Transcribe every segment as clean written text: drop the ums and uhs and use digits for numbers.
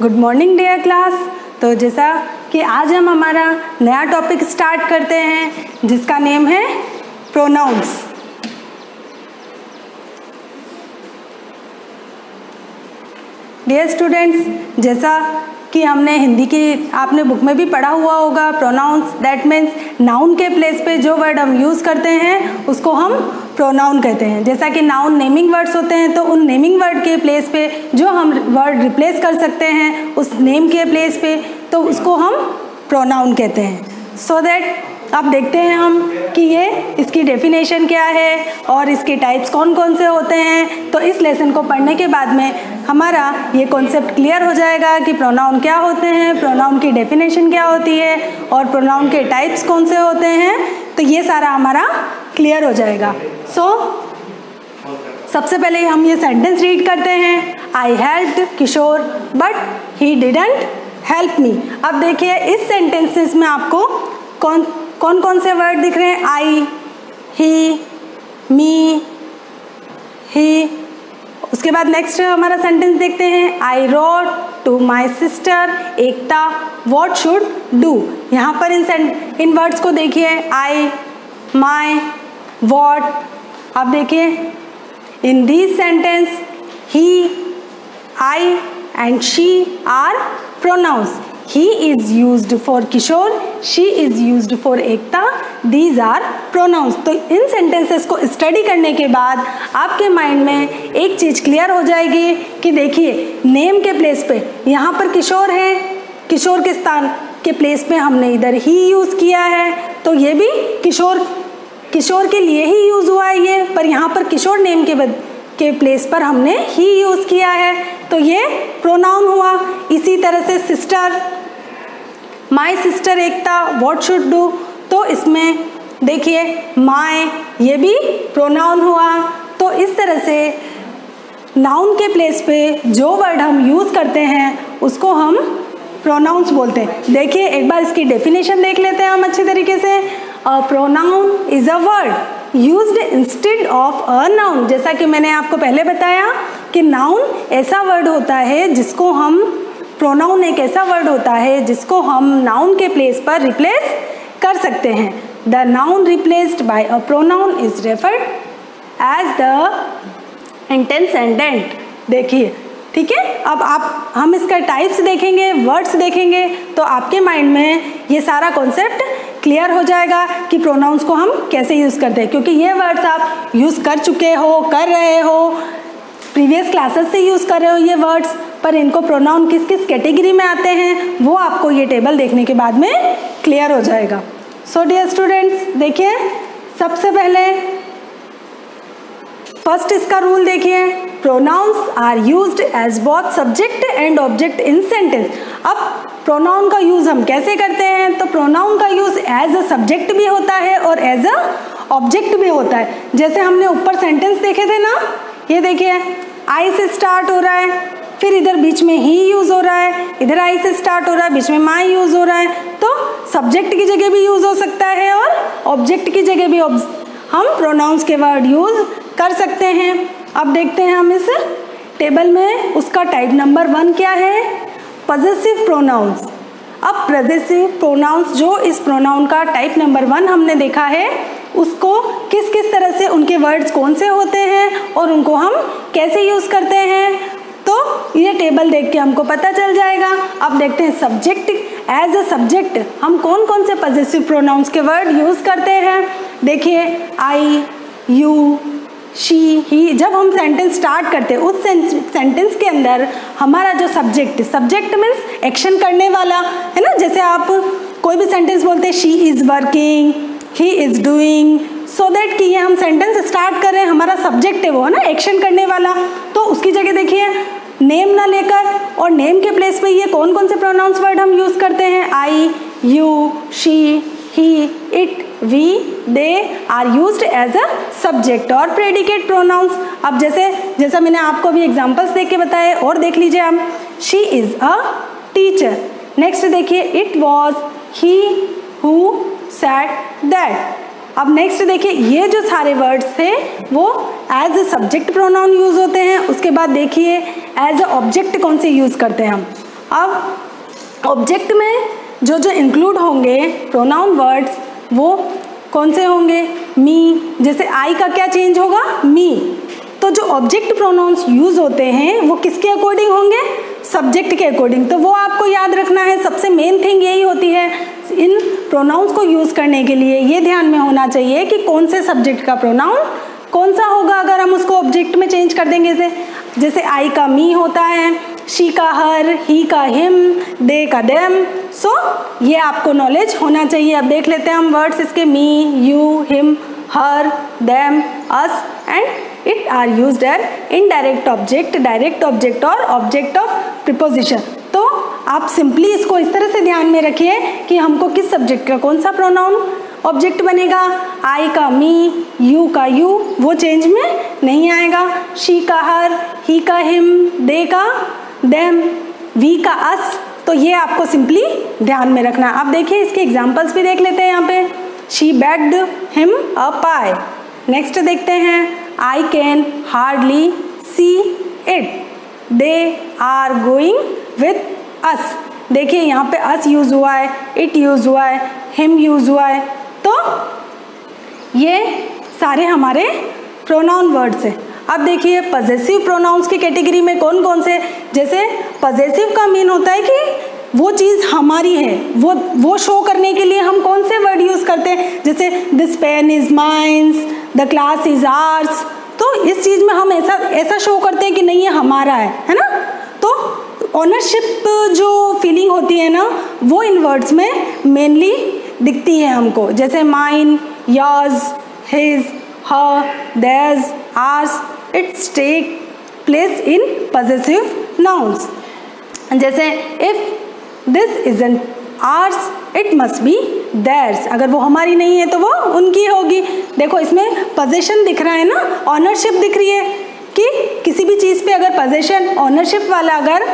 Good morning dear class. तो जैसा कि आज हम हमारा नया टॉपिक स्टार्ट करते हैं जिसका नेम है प्रोनाउंस। डियर स्टूडेंट्स, जैसा कि हमने हिंदी की आपने बुक में भी पढ़ा हुआ होगा, प्रोनाउंस दैट मीन्स नाउन के प्लेस पे जो वर्ड हम यूज़ करते हैं उसको हम प्रोनाउन कहते हैं। जैसा कि नाउन नेमिंग वर्ड्स होते हैं तो उन नेमिंग वर्ड के प्लेस पे जो हम वर्ड रिप्लेस कर सकते हैं उस नेम के प्लेस पे, तो उसको हम प्रोनाउन कहते हैं। सो दैट अब देखते हैं हम कि ये इसकी डेफिनेशन क्या है और इसके टाइप्स कौन कौन से होते हैं। तो इस लेसन को पढ़ने के बाद में हमारा ये कॉन्सेप्ट क्लियर हो जाएगा कि प्रोनाउन क्या होते हैं, प्रोनाउन की डेफिनेशन क्या होती है और प्रोनाउन के टाइप्स कौन से होते हैं। तो ये सारा हमारा क्लियर हो जाएगा। सबसे पहले हम ये सेंटेंस रीड करते हैं, I helped Kishore but he didn't help me. अब देखिए इस सेंटेंसेस में आपको कौन कौन से वर्ड दिख रहे हैं, आई, ही, मी, ही। उसके बाद नेक्स्ट हमारा सेंटेंस देखते हैं, I wrote to my sister Ekta what should do. यहाँ पर इन वर्ड्स को देखिए, आई, माई, व्हाट। अब देखिए in this sentence he, I and she are pronouns. He is used for Kishore, she is used for Ekta. These are pronouns. तो इन sentences को study करने के बाद आपके माइंड में एक चीज़ क्लियर हो जाएगी कि देखिए नेम के प्लेस पे यहाँ पर किशोर है, किशोर के स्थान के प्लेस पे हमने इधर ही यूज़ किया है, तो ये भी किशोर के लिए ही यूज़ हुआ है ये, पर यहाँ पर किशोर नेम के प्लेस पर हमने ही यूज़ किया है, तो ये प्रोनाउन हुआ। इसी तरह से sister, my sister Ekta what should do, तो इसमें देखिए माई, ये भी प्रोनाउन हुआ। तो इस तरह से नाउन के प्लेस पे जो वर्ड हम यूज़ करते हैं उसको हम प्रोनाउंस बोलते हैं। देखिए एक बार इसकी डेफिनेशन देख लेते हैं हम अच्छी तरीके से। अ pronoun is a word used instead of a noun. जैसा कि मैंने आपको पहले बताया कि नाउन ऐसा वर्ड होता है जिसको हम, प्रोनाउन एक ऐसा वर्ड होता है जिसको हम नाउन के प्लेस पर रिप्लेस कर सकते हैं। The noun replaced by a pronoun is referred as the antecedent. देखिए ठीक है, अब हम इसका टाइप्स देखेंगे, वर्ड्स देखेंगे, तो आपके माइंड में ये सारा कॉन्सेप्ट क्लियर हो जाएगा कि प्रोनाउंस को हम कैसे यूज़ करते हैं, क्योंकि ये वर्ड्स आप यूज़ कर चुके हो, कर रहे हो, प्रीवियस क्लासेस से यूज़ कर रहे हो ये वर्ड्स, पर इनको प्रोनाउन किस किस कैटेगरी में आते हैं वो आपको ये टेबल देखने के बाद में क्लियर हो जाएगा। सो डियर स्टूडेंट्स, देखिए सबसे पहले फर्स्ट इसका रूल देखिए, pronouns are used as both subject and object in sentence. अब प्रोनाउन का यूज़ हम कैसे करते हैं, तो प्रोनाउन का यूज़ एज अ सब्जेक्ट भी होता है और एज अ ऑब्जेक्ट भी होता है। जैसे हमने ऊपर सेंटेंस देखे थे ना, ये देखिए आई से स्टार्ट हो रहा है, फिर इधर बीच में ही यूज़ हो रहा है, इधर आई से स्टार्ट हो रहा है, बीच में माई यूज़ हो रहा है, तो सब्जेक्ट की जगह भी यूज़ हो सकता है और ऑब्जेक्ट की जगह भी हम प्रोनाउंस के वर्ड यूज़ कर सकते हैं। अब देखते हैं हम इस टेबल में उसका टाइप नंबर 1 क्या है, पजेसिव प्रोनाउंस। अब पजेसिव प्रोनाउंस जो इस प्रोनाउन का टाइप नंबर 1 हमने देखा है, उसको किस किस तरह से उनके वर्ड्स कौन से होते हैं और उनको हम कैसे यूज़ करते हैं, तो ये टेबल देख के हमको पता चल जाएगा। अब देखते हैं सब्जेक्ट, एज अ सब्जेक्ट हम कौन कौन से पजेसिव प्रोनाउंस के वर्ड यूज़ करते हैं। देखिए आई, यू, शी, ही, जब हम सेंटेंस स्टार्ट करते हैं उस सेंटेंस के अंदर हमारा जो सब्जेक्ट मीन्स एक्शन करने वाला है ना। जैसे आप कोई भी सेंटेंस बोलते हैं, she is working, he is doing, so that कि ये हम सेंटेंस स्टार्ट कर रहे हैं, हमारा सब्जेक्ट है वो, है ना, एक्शन करने वाला। तो उसकी जगह देखिए नेम ना लेकर और नेम के प्लेस पे ये कौन कौन से प्रोनाउंस वर्ड हम यूज़ करते हैं, I, you, she, he, it, we, they are used as a subject और प्रेडिकेट प्रोनाउंस। अब जैसा मैंने आपको अभी एग्जांपल्स देख के बताए और देख लीजिए हम, she is a teacher. Next देखिए, it was he who said that. अब नेक्स्ट देखिए, ये जो सारे वर्ड्स थे वो as a subject pronoun use होते हैं। उसके बाद देखिए एज अ ऑब्जेक्ट कौन से यूज करते हैं हम। अब ऑब्जेक्ट में जो जो इंक्लूड होंगे प्रोनाउन वर्ड्स वो कौन से होंगे? मी, जैसे आई का क्या चेंज होगा? मी। तो जो ऑब्जेक्ट प्रोनाउंस यूज होते हैं वो किसके अकॉर्डिंग होंगे? सब्जेक्ट के अकॉर्डिंग। तो वो आपको याद रखना है, सबसे मेन थिंग यही होती है इन प्रोनाउंस को यूज करने के लिए। ये ध्यान में होना चाहिए कि कौन से सब्जेक्ट का प्रोनाउन कौन सा होगा अगर हम उसको ऑब्जेक्ट में चेंज कर देंगे। जैसे आई का मी होता है, शी का हर, ही का हिम, दे का देम। सो ये आपको नॉलेज होना चाहिए। अब देख लेते हैं हम वर्ड्स इसके, me, you, him, her, them, us and it are used as indirect object, direct object और ऑब्जेक्ट ऑफ प्रीपोजिशन। तो आप सिंपली इसको इस तरह से ध्यान में रखिए कि हमको किस सब्जेक्ट का कौन सा प्रोनाउन ऑब्जेक्ट बनेगा। आई का मी, यू का यू, वो चेंज में नहीं आएगा। शी का हर, ही का हिम, दे का देम, वी का अस। तो ये आपको सिंपली ध्यान में रखना। अब देखिए इसके एग्जांपल्स भी देख लेते हैं यहाँ पे। She begged him a pie. Next देखते हैं, I can hardly see it, they are going with us. देखिए यहाँ पे अस यूज हुआ है, इट यूज हुआ है, हिम यूज हुआ है। तो ये सारे हमारे प्रोनाउन वर्ड्स हैं। अब देखिए पजेसिव प्रोनाउंस की कैटेगरी में कौन कौन से, जैसे पजेसिव का मीन होता है कि वो चीज़ हमारी है, वो शो करने के लिए हम कौन से वर्ड यूज़ करते हैं। जैसे this pen is mines, the class is ours. तो इस चीज़ में हम ऐसा शो करते हैं कि नहीं ये हमारा है ना। तो ऑनरशिप जो फीलिंग होती है ना वो इन वर्ड्स में मेनली दिखती है हमको। जैसे mine, yours, his, her, theirs, ours, its take place in possessive nouns. जैसे if this isn't ours it must be theirs. अगर वो हमारी नहीं है तो वो उनकी होगी। देखो इसमें पोजेशन दिख रहा है ना, ऑनरशिप दिख रही है कि किसी भी चीज़ पे अगर पोजेशन ऑनरशिप वाला अगर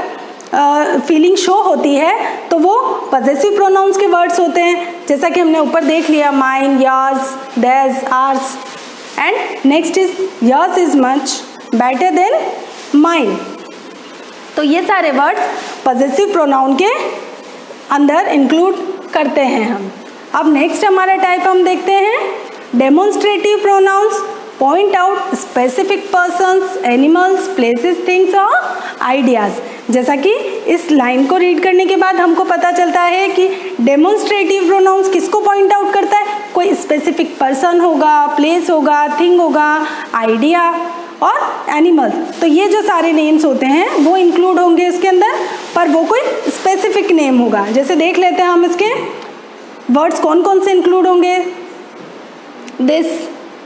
फीलिंग शो होती है तो वो पजेसिव प्रोनाउंस के वर्ड्स होते हैं। जैसा कि हमने ऊपर देख लिया, mine, yours, theirs, ours. And next is yours is much better than mine. तो ये सारे वर्ड्स पजेसिव प्रोनाउन के अंदर इंक्लूड करते हैं हम। अब नेक्स्ट हमारा टाइप हम देखते हैं demonstrative pronouns. Point out specific persons, animals, places, things और आइडियाज़। जैसा कि इस लाइन को रीड करने के बाद हमको पता चलता है कि डेमोन्स्ट्रेटिव प्रोनाउंस किसको पॉइंट आउट करता है? कोई स्पेसिफिक पर्सन होगा, प्लेस होगा, थिंग होगा, आइडिया और एनिमल्स। तो ये जो सारे नेम्स होते हैं वो इंक्लूड होंगे इसके अंदर, पर वो कोई स्पेसिफिक नेम होगा। जैसे देख लेते हैं हम इसके वर्ड्स कौन कौन से इंक्लूड होंगे। दिस,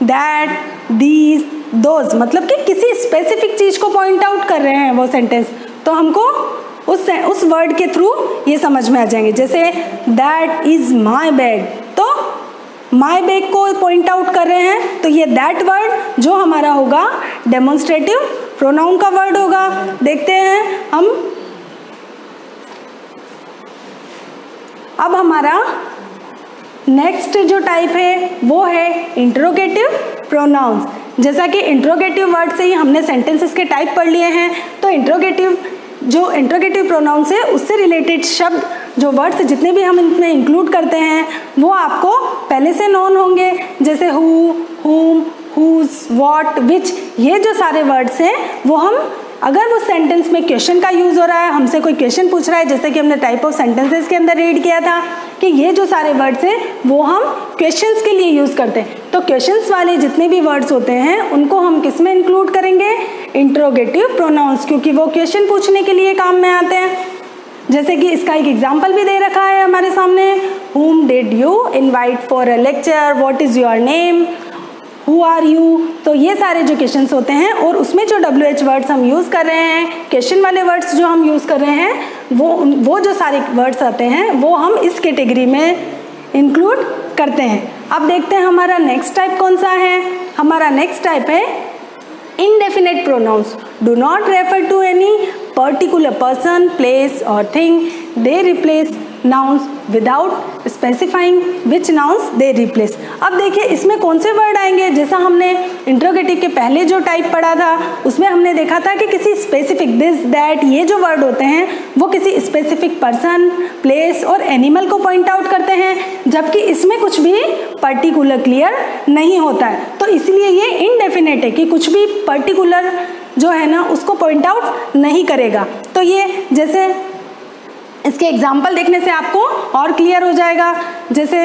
दैट, दीज, दोज, मतलब कि किसी स्पेसिफिक चीज़ को पॉइंट आउट कर रहे हैं वो सेंटेंस। तो हमको उस वर्ड के थ्रू ये समझ में आ जाएंगे। जैसे दैट इज़ माई बैग, तो माई बैग को पॉइंट आउट कर रहे हैं, तो ये दैट वर्ड जो हमारा होगा डेमोन्स्ट्रेटिव प्रोनाउन का वर्ड होगा। देखते हैं हम अब हमारा नेक्स्ट जो टाइप है वो है इंट्रोगेटिव प्रोनाउंस। जैसा कि इंट्रोगेटिव वर्ड से ही हमने सेंटेंसेस के टाइप पढ़ लिए हैं, तो इंट्रोगेटिव प्रोनाउंस है उससे रिलेटेड शब्द जो वर्ड्स जितने भी हम इनमें इंक्लूड करते हैं वो आपको पहले से नोन होंगे। जैसे हु, हुम, हुज, व्हाट, विच, ये जो सारे वर्ड्स हैं वो हम अगर वो सेंटेंस में क्वेश्चन का यूज़ हो रहा है, हमसे कोई क्वेश्चन पूछ रहा है, जैसे कि हमने टाइप ऑफ सेंटेंसेस के अंदर रीड किया था कि ये जो सारे वर्ड्स हैं वो हम क्वेश्चंस के लिए यूज़ करते हैं। तो क्वेश्चंस वाले जितने भी वर्ड्स होते हैं उनको हम किस में इंक्लूड करेंगे? इंट्रोगेटिव प्रोनाउंस, क्योंकि वो क्वेश्चन पूछने के लिए काम में आते हैं। जैसे कि इसका एक एग्जाम्पल भी दे रखा है हमारे सामने। whom did you invite for a lecture, what is your name, who are you। तो ये सारे जो क्वेश्चंस होते हैं और उसमें जो WH वर्ड्स हम यूज़ कर रहे हैं, क्वेश्चन वाले वर्ड्स जो हम यूज़ कर रहे हैं वो जो सारे वर्ड्स आते हैं वो हम इस कैटेगरी में इंक्लूड करते हैं। अब देखते हैं हमारा नेक्स्ट टाइप कौन सा है। हमारा नेक्स्ट टाइप है indefinite pronouns. Do not refer to any particular person, place or thing. They replace nouns without specifying which nouns they replace। अब देखिए इसमें कौन से वर्ड आएंगे, जैसा हमने इंट्रोगेटिव के पहले जो टाइप पढ़ा था उसमें हमने देखा था कि किसी स्पेसिफिक दिस दैट ये जो वर्ड होते हैं वो किसी स्पेसिफिक पर्सन, प्लेस और एनिमल को पॉइंट आउट करते हैं, जबकि इसमें कुछ भी पर्टिकुलर क्लियर नहीं होता है। तो इसलिए ये इनडेफिनेट है कि कुछ भी पर्टिकुलर जो है ना उसको पॉइंट आउट नहीं करेगा। तो ये जैसे इसके एग्जाम्पल देखने से आपको और क्लियर हो जाएगा, जैसे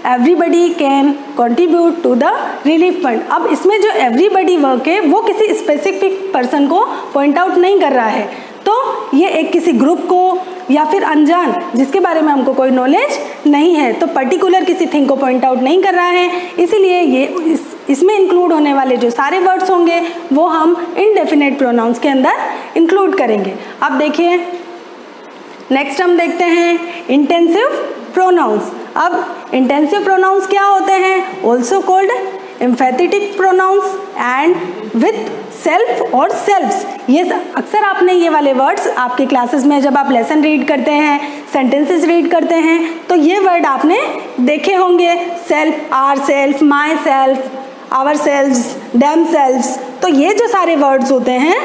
everybody can contribute to the relief fund. अब इसमें जो एवरीबडी वर्क है वो किसी स्पेसिफिक पर्सन को पॉइंट आउट नहीं कर रहा है, तो ये एक किसी ग्रुप को या फिर अनजान जिसके बारे में हमको कोई नॉलेज नहीं है, तो पर्टिकुलर किसी थिंग को पॉइंट आउट नहीं कर रहा है। इसीलिए ये इसमें इंक्लूड होने वाले जो सारे वर्ड्स होंगे वो हम इनडेफिनेट प्रोनाउंस के अंदर इंक्लूड करेंगे। अब देखिए नेक्स्ट हम देखते हैं इंटेंसिव प्रोनाउंस। अब इंटेंसिव प्रोनाउंस क्या होते हैं? Also called emphatic pronouns and with self और सेल्फ्स। ये अक्सर आपने ये वाले वर्ड्स आपके क्लासेस में जब आप लेसन रीड करते हैं, सेंटेंसेस रीड करते हैं, तो ये वर्ड आपने देखे होंगे, self, ourself, myself, ourselves, themselves. तो ये जो सारे वर्ड्स होते हैं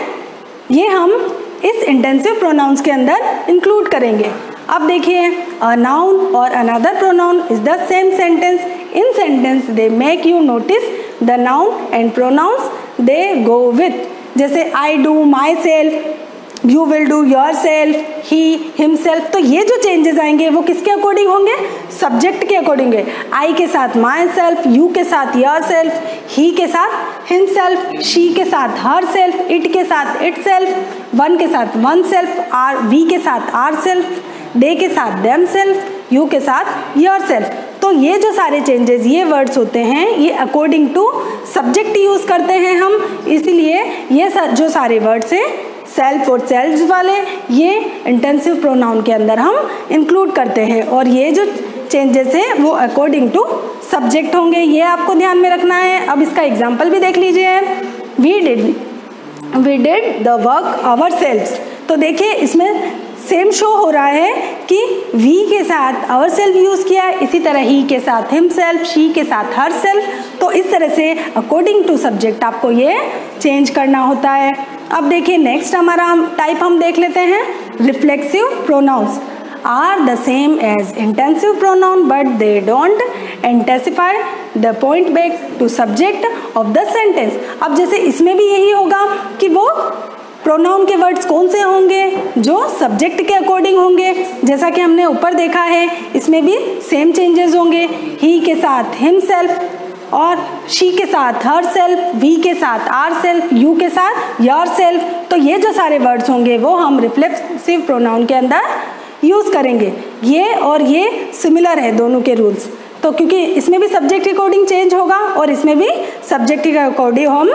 ये हम इस इंटेंसिव प्रोनाउंस के अंदर इंक्लूड करेंगे। अब देखिए अ नाउन और another pronoun is the same sentence. In sentence they make you notice the noun and pronouns they go with. जैसे I do, myself, you will do, yourself, he, himself. तो ये जो changes आएंगे वो किसके according होंगे? Subject के according है। आई के साथ माई सेल्फ, यू के साथ योर सेल्फ, ही के साथ हिमसेल्फ, शी के साथ हर सेल्फ, इट के साथ इट सेल्फ, वन के साथ वन सेल्फ, आर, वी के साथ आर सेल्फ, दे के साथ देम सेल्फ, यू के साथ योर सेल्फ। तो ये जो सारे चेंजेस ये वर्ड्स होते हैं ये अकॉर्डिंग टू सब्जेक्ट यूज़ करते हैं हम, इसीलिए ये जो सारे वर्ड्स हैं सेल्फ और सेल्व्स वाले ये इंटेंसिव प्रोनाउन के अंदर हम इंक्लूड करते हैं, और ये जो चेंजेस हैं वो अकॉर्डिंग टू सब्जेक्ट होंगे, ये आपको ध्यान में रखना है। अब इसका एग्जांपल भी देख लीजिए, we did the work ourselves. तो देखिए इसमें सेम शो हो रहा है कि वी के साथ आवर सेल्फ यूज़ किया है, इसी तरह ही के साथ हिम सेल्फ, शी के साथ हर सेल्फ। तो इस तरह से अकॉर्डिंग टू सब्जेक्ट आपको ये चेंज करना होता है। अब देखिए नेक्स्ट हमारा टाइप हम देख लेते हैं, reflexive pronouns are the same as intensive pronoun but they don't intensify the point back to subject of the sentence. अब जैसे इसमें भी यही होगा कि वो प्रोनाउन के वर्ड्स कौन से होंगे जो सब्जेक्ट के अकॉर्डिंग होंगे, जैसा कि हमने ऊपर देखा है इसमें भी सेम चेंजेस होंगे, ही के साथ हिम सेल्फ और शी के साथ हर सेल्फ, वी के साथ आर सेल्फ, यू के साथ योर सेल्फ। तो ये जो सारे वर्ड्स होंगे वो हम रिफ्लेक्सिव प्रोनाउन के अंदर यूज़ करेंगे। ये और ये सिमिलर है दोनों के रूल्स, तो क्योंकि इसमें भी सब्जेक्ट के अकॉर्डिंग चेंज होगा और इसमें भी सब्जेक्ट के अकॉर्डिंग हम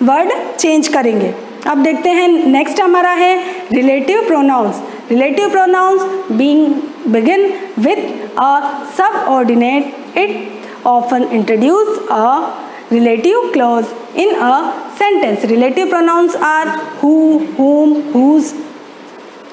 वर्ड चेंज करेंगे। अब देखते हैं नेक्स्ट हमारा है relative pronouns. Relative pronouns begin with a subordinate, it often introduce a relative clause in a sentence. Relative pronouns are who, whom, whose,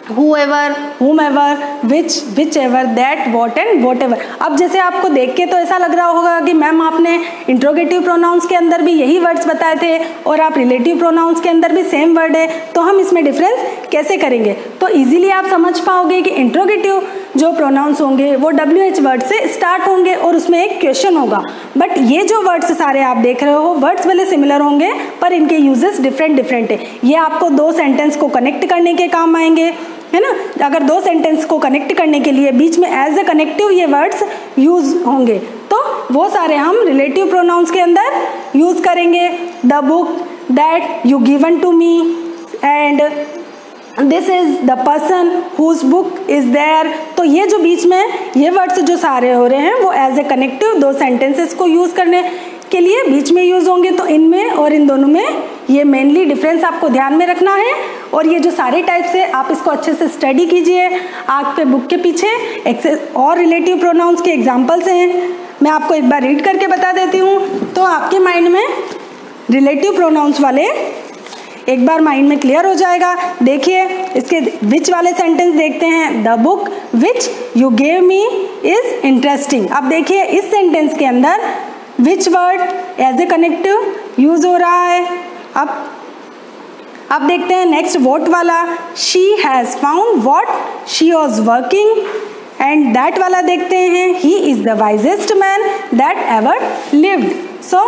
whoever, whomever, which, whichever, that, what and whatever। अब जैसे आपको देख के तो ऐसा लग रहा होगा कि मैम आपने इंट्रोगेटिव प्रोनाउंस के अंदर भी यही वर्ड्स बताए थे और आप रिलेटिव प्रोनाउंस के अंदर भी सेम वर्ड है, तो हम इसमें डिफरेंस कैसे करेंगे? तो इजीली आप समझ पाओगे कि इंट्रोगेटिव जो प्रोनाउंस होंगे वो WH वर्ड से स्टार्ट होंगे और उसमें एक क्वेश्चन होगा, बट ये जो वर्ड्स सारे आप देख रहे हो वर्ड्स भले सिमिलर होंगे पर इनके यूजेस डिफरेंट है। ये आपको दो सेंटेंस को कनेक्ट करने के काम आएंगे, है ना। अगर दो सेंटेंस को कनेक्ट करने के लिए बीच में एज ए कनेक्टिव ये वर्ड्स यूज होंगे, तो वो सारे हम रिलेटिव प्रोनाउंस के अंदर यूज करेंगे। The book that you given to me and this is the person whose book is there. तो ये जो बीच में ये वर्ड्स जो सारे हो रहे हैं वो एज ए कनेक्टिव दो सेंटेंसेस को यूज करने के लिए बीच में यूज होंगे। तो इनमें और इन दोनों में ये मेनली डिफरेंस आपको ध्यान में रखना है, और ये जो सारे टाइप्स है आप इसको अच्छे से स्टडी कीजिए। आपके बुक के पीछे और रिलेटिव प्रोनाउंस के एग्जांपल्स हैं, मैं आपको एक बार रीड करके बता देती हूँ तो आपके माइंड में रिलेटिव प्रोनाउंस वाले एक बार माइंड में क्लियर हो जाएगा। देखिए इसके विच वाले सेंटेंस देखते हैं। The book which you gave me is interesting. अब देखिए इस सेंटेंस के अंदर which word as a connective use हो रहा है। अब देखते हैं नेक्स्ट वॉट वाला। She has found what she was working, and that वाला देखते हैं। He is the wisest man that ever lived. So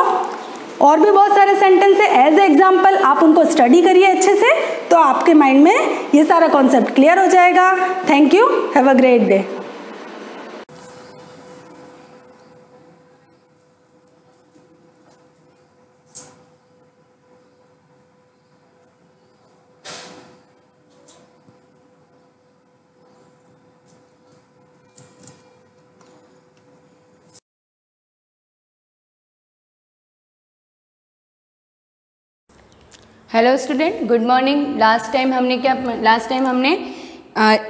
और भी बहुत सारे सेंटेंस है एज एग्जाम्पल, आप उनको स्टडी करिए अच्छे से, तो आपके माइंड में ये सारा कॉन्सेप्ट क्लियर हो जाएगा। Thank you, have a great day. Hello student, good morning. Last time हमने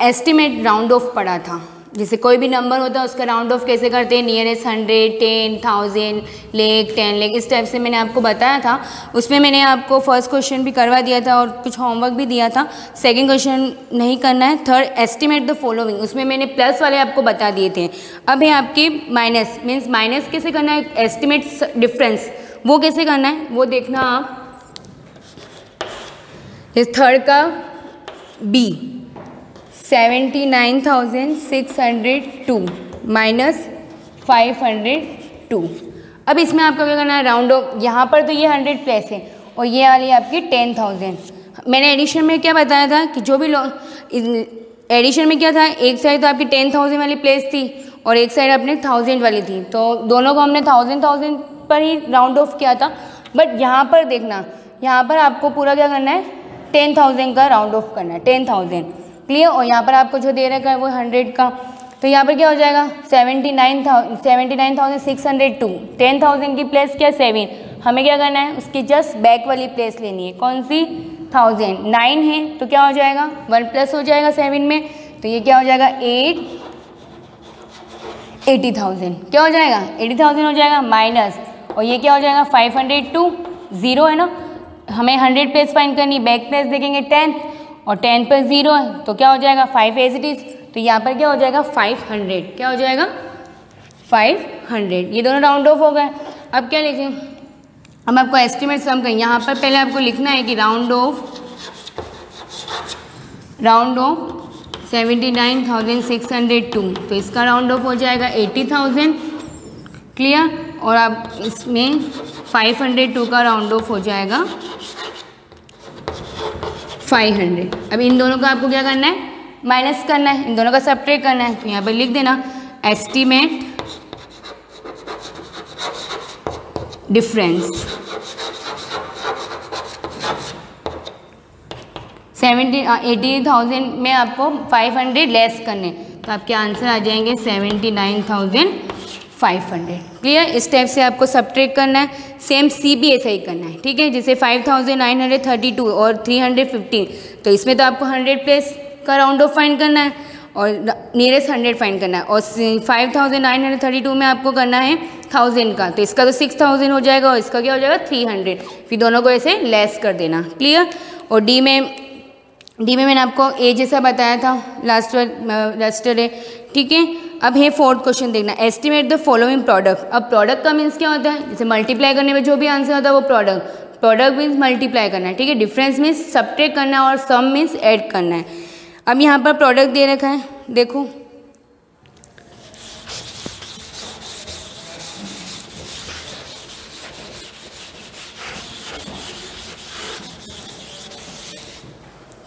एस्टिमेट राउंड ऑफ पढ़ा था। जैसे कोई भी नंबर होता है उसका राउंड ऑफ कैसे करते हैं, नियरेस्ट 100, 10, 1000, लाख, 10 लाख, इस टाइप से मैंने आपको बताया था। उसमें मैंने आपको फर्स्ट क्वेश्चन भी करवा दिया था और कुछ होमवर्क भी दिया था। सेकंड क्वेश्चन नहीं करना है। थर्ड, एस्टिमेट द फॉलोइंग, उसमें मैंने प्लस वाले आपको बता दिए थे। अब है आपकी माइनस, मीन्स माइनस कैसे करना है, एस्टिमेट डिफरेंस वो कैसे करना है वो देखना आप। इस थर्ड का बी 79,602 माइनस 502। अब इसमें आपको क्या करना है, राउंड ऑफ। यहाँ पर तो ये 100 प्लेस है और ये वाली आपकी 10,000। मैंने एडिशन में क्या बताया था कि जो भी एडिशन में क्या था, एक साइड तो आपकी 10,000 वाली प्लेस थी और एक साइड अपने 1000 वाली थी, तो दोनों को हमने 1000 पर ही राउंड ऑफ किया था। बट यहाँ पर देखना, यहाँ पर आपको पूरा क्या करना है, 10,000 का राउंड ऑफ करना है, 10,000 क्लियर। और यहाँ पर आपको जो दे रखा है वो 100 का, तो यहाँ पर क्या हो जाएगा 79,602। 10,000 की प्लेस क्या 7, हमें क्या करना है उसकी जस्ट बैक वाली प्लेस लेनी है। कौन सी, 1000, 9 है तो क्या हो जाएगा 1 प्लस हो जाएगा 7 में, तो ये क्या हो जाएगा 80,000। क्या हो जाएगा 80,000 हो जाएगा माइनस, और ये क्या हो जाएगा 502, 0 है ना, हमें 100 प्लेस फाइंड करनी, बैक प्लेस देखेंगे 10 और 10 पर 0 है तो क्या हो जाएगा 5 एज इट इज, तो यहाँ पर क्या हो जाएगा 500। क्या हो जाएगा 500। ये दोनों राउंड ऑफ हो गए। अब क्या लिखें, अब आपको एस्टिमेट सम करें। यहाँ पर पहले आपको लिखना है कि राउंड ऑफ 79,602, तो इसका राउंड ऑफ हो जाएगा 80,000 क्लियर। और आप इसमें 502 का राउंड ऑफ हो जाएगा 500। अब इन दोनों का आपको क्या करना है, माइनस करना है, इन दोनों का सब्ट्रैक्ट करना है। तो यहाँ पर लिख देना एस्टिमेट डिफरेंस 80,000 में आपको 500 लेस करने, तो आपके आंसर आ जाएंगे 79,500 क्लियर। इस टाइप से आपको सब्ट्रैक्ट करना है। सेम सी भी ऐसा ही करना है, ठीक है। जैसे 5,932 और 315, तो इसमें तो आपको 100 प्लेस का राउंड ऑफ फाइंड करना है और नियरेस्ट 100 फाइंड करना है। और 5,932 में आपको करना है 1000 का, तो इसका तो 6,000 हो जाएगा और इसका क्या हो जाएगा 300। फिर दोनों को ऐसे लेस कर देना क्लियर। और डी में मैंने आपको ए जैसा बताया था लास्ट डे, ठीक है। अब है फोर्थ क्वेश्चन देखना, एस्टिमेट द फॉलोइंग प्रोडक्ट। अब प्रोडक्ट का मीन्स क्या होता है, जैसे मल्टीप्लाई करने में जो भी आंसर होता है वो प्रोडक्ट मीन्स मल्टीप्लाई करना है, ठीक है। डिफरेंस मीन्स सब्ट्रैक्ट करना है और सम मीन्स ऐड करना है। अब यहाँ पर प्रोडक्ट दे रखा है, देखो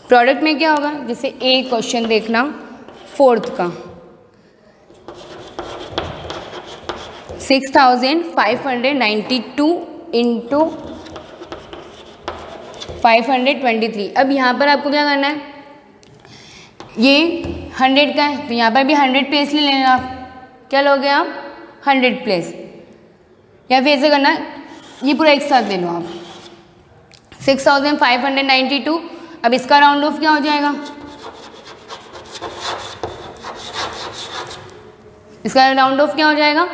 प्रोडक्ट में क्या होगा, जैसे ए क्वेश्चन देखना फोर्थ का 6,592 इंटू 523। अब यहाँ पर आपको क्या करना है, ये 100 का है तो यहाँ पर भी 100 प्लेस ले लेना आप। क्या लोगे आप 100 प्लेस, या फिर ऐसे करना ये पूरा एक साथ ले लो आप 6,592। अब इसका राउंड ऑफ क्या हो जाएगा, इसका राउंड ऑफ क्या हो जाएगा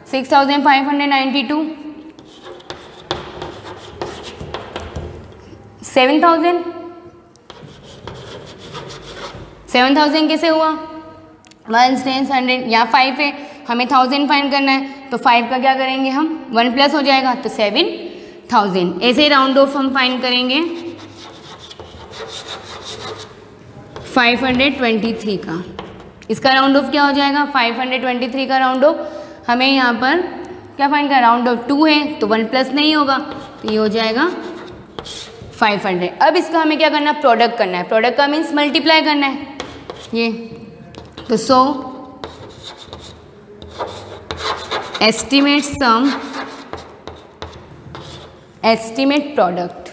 6,592 7,000 कैसे हुआ, 1 10 100, यहाँ 5 है, हमें 1000 फाइंड करना है, तो 5 का क्या करेंगे हम 1 प्लस हो जाएगा तो 7000। ऐसे ही राउंड ऑफ हम फाइंड करेंगे 523 का। इसका राउंड ऑफ क्या हो जाएगा, 523 का राउंड ऑफ हमें यहाँ पर क्या फाइंड करना, राउंड ऑफ 2 है तो 1 प्लस नहीं होगा, तो ये हो जाएगा 500। अब इसका हमें क्या करना है, प्रोडक्ट करना है। प्रोडक्ट का मीन्स मल्टीप्लाई करना है ये, तो सो एस्टिमेट सम, एस्टिमेट प्रोडक्ट,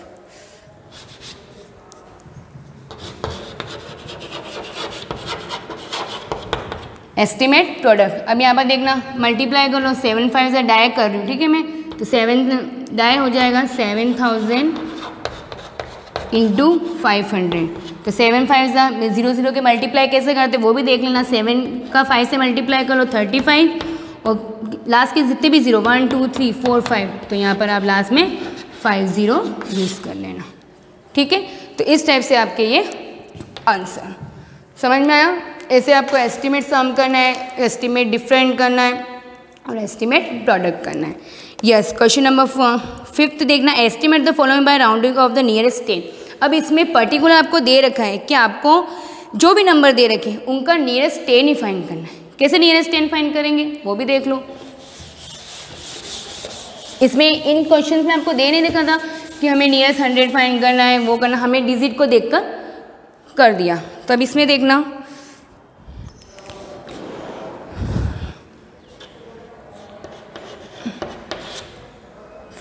एस्टिमेट प्रोडक्ट। अब यहाँ पर देखना मल्टीप्लाई कर लो, 7 5 से डायरेक्ट कर रही हूँ, ठीक है मैं, तो 7 डायरेक्ट हो जाएगा 7000 इंटू 500, तो 7 5 0 0 के मल्टीप्लाई कैसे करते वो भी देख लेना। 7 का 5 से मल्टीप्लाई कर लो 35, और लास्ट के जितने भी 0 1 2 3 4 5, तो यहाँ पर आप लास्ट में 50 यूज़ कर लेना, ठीक है। तो इस टाइप से आपके ये आंसर समझ में आया। ऐसे आपको एस्टिमेट सम करना है, एस्टिमेट डिफरेंट करना है और एस्टिमेट प्रोडक्ट करना है। यस, क्वेश्चन नंबर 5 देखना, estimate the following bye rounding off the nearest 10। अब इसमें पर्टिकुलर आपको दे रखा है कि आपको जो भी नंबर दे रखे उनका नियरेस्ट 10 ही फाइंड करना है। कैसे नियरेस्ट 10 फाइंड करेंगे वो भी देख लो। इसमें इन क्वेश्चन में आपको दे नहीं रखा था कि हमें नियरेस्ट 100 फाइंड करना है, वो करना, हमें डिजिट को देखकर कर दिया। तो अब इसमें देखना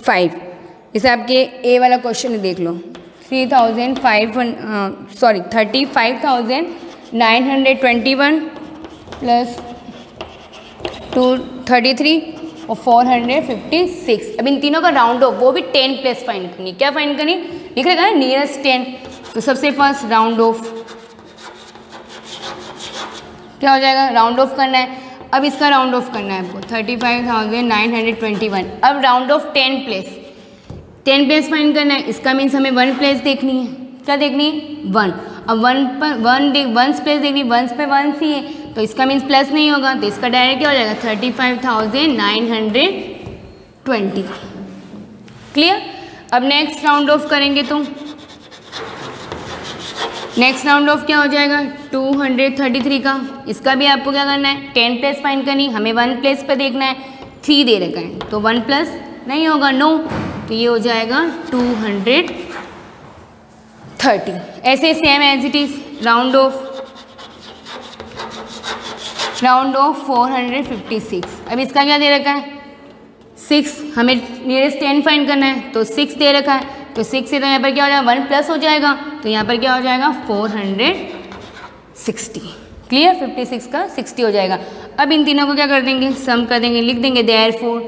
5, जैसे आपके ए वाला क्वेश्चन देख लो, 35,921 प्लस 233 और 456। अब इन तीनों का राउंड ऑफ, वो भी 10 प्लस फाइंड करनी। क्या फाइंड करनी, लिख रखा है नियरेस्ट 10। तो सबसे फर्स्ट राउंड ऑफ क्या हो जाएगा, राउंड ऑफ करना है। अब इसका राउंड ऑफ करना है आपको 35,921। अब राउंड ऑफ 10 प्लेस फाइंड करना है। इसका मीन्स हमें 1 प्लेस देखनी है। क्या देखनी है, 1। अब 1 पर 1 प्लेस देखनी, 1 पे 1 ही है, तो इसका मीन्स प्लस नहीं होगा, तो इसका डायरेक्ट क्या हो जाएगा 35,920। क्लियर। अब नेक्स्ट राउंड ऑफ करेंगे तो नेक्स्ट राउंड ऑफ क्या हो जाएगा 233 का। इसका भी आपको क्या करना है, 10 प्लेस फाइंड करनी, हमें 1 प्लेस पे देखना है, 3 दे रखा है, तो 1 प्लस नहीं होगा, नो, तो ये हो जाएगा 230। ऐसे same as it is round off 456। अब इसका क्या दे रखा है 6, हमें नियरेस्ट 10 फाइंड करना है, तो 6 दे रखा है, तो 6 से तो यहाँ पर क्या हो जाएगा 1 प्लस हो जाएगा, तो यहाँ पर क्या हो जाएगा 460। क्लियर, 56 का 60 हो जाएगा। अब इन तीनों को क्या कर देंगे, सम कर देंगे, लिख देंगे देयरफॉर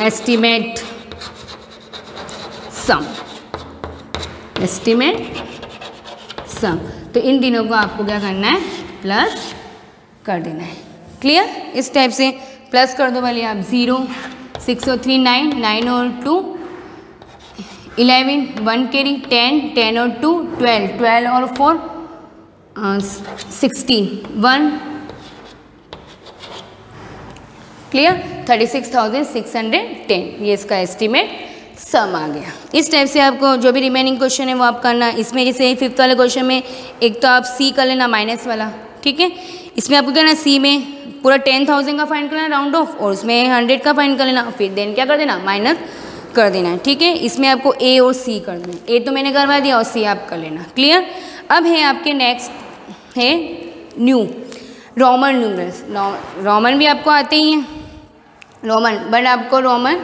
एस्टिमेट सम, एस्टिमेट सम। तो इन तीनों को आपको क्या करना है, प्लस कर देना है। क्लियर, इस टाइप से प्लस कर दो भले आप। 0 6 और 3 9, 9 और 2 11, 1 कैरी 10, 10 और 2 12, 12 और 4 16, 1। क्लियर, 36,610, ये इसका एस्टिमेट सम आ गया। इस टाइप से आपको जो भी रिमेनिंग क्वेश्चन है वो आप करना। इसमें जैसे 5th वाले क्वेश्चन में एक तो आप सी कर लेना माइनस वाला, ठीक है। इसमें आपको क्या ना सी में पूरा 10,000 का फाइंड करना राउंड ऑफ, और उसमें 100 का फाइंड कर लेना, फिर देन क्या कर देना माइनस कर देना है, ठीक है। इसमें आपको ए और सी कर देना, ए तो मैंने करवा दिया और सी आप कर लेना। क्लियर। अब है आपके नेक्स्ट है न्यू रोमन न्यूमरल्स। रोमन भी आपको आते ही हैं रोमन, बट आपको रोमन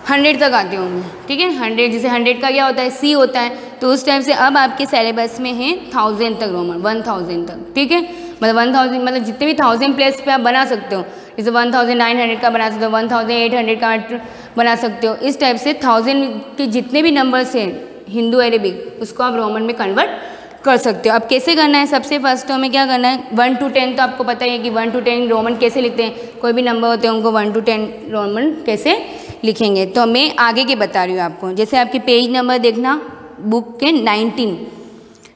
100 तक आते होंगे, ठीक है। 100 जैसे 100 का क्या होता है सी होता है, तो उस टाइम से अब आपके सिलेबस में है 1000 तक रोमन, 1000 तक, ठीक है। मतलब 1000 मतलब जितने भी 1000 प्लेस पे आप बना सकते हो, जैसे 1900 का बना सकते हो, 1800 का बना सकते हो। इस टाइप से 1000 के जितने भी नंबर्स हैं हिंदू अरेबिक, उसको आप रोमन में कन्वर्ट कर सकते हो। अब कैसे करना है, सबसे फर्स्ट तो हमें क्या करना है 1 to 10, तो आपको पता ही है कि 1 to 10 रोमन कैसे लिखते हैं, कोई भी नंबर होते हैं उनको 1 to 10 रोमन कैसे लिखेंगे। तो मैं आगे के बता रही हूँ आपको। जैसे आपके पेज नंबर देखना बुक के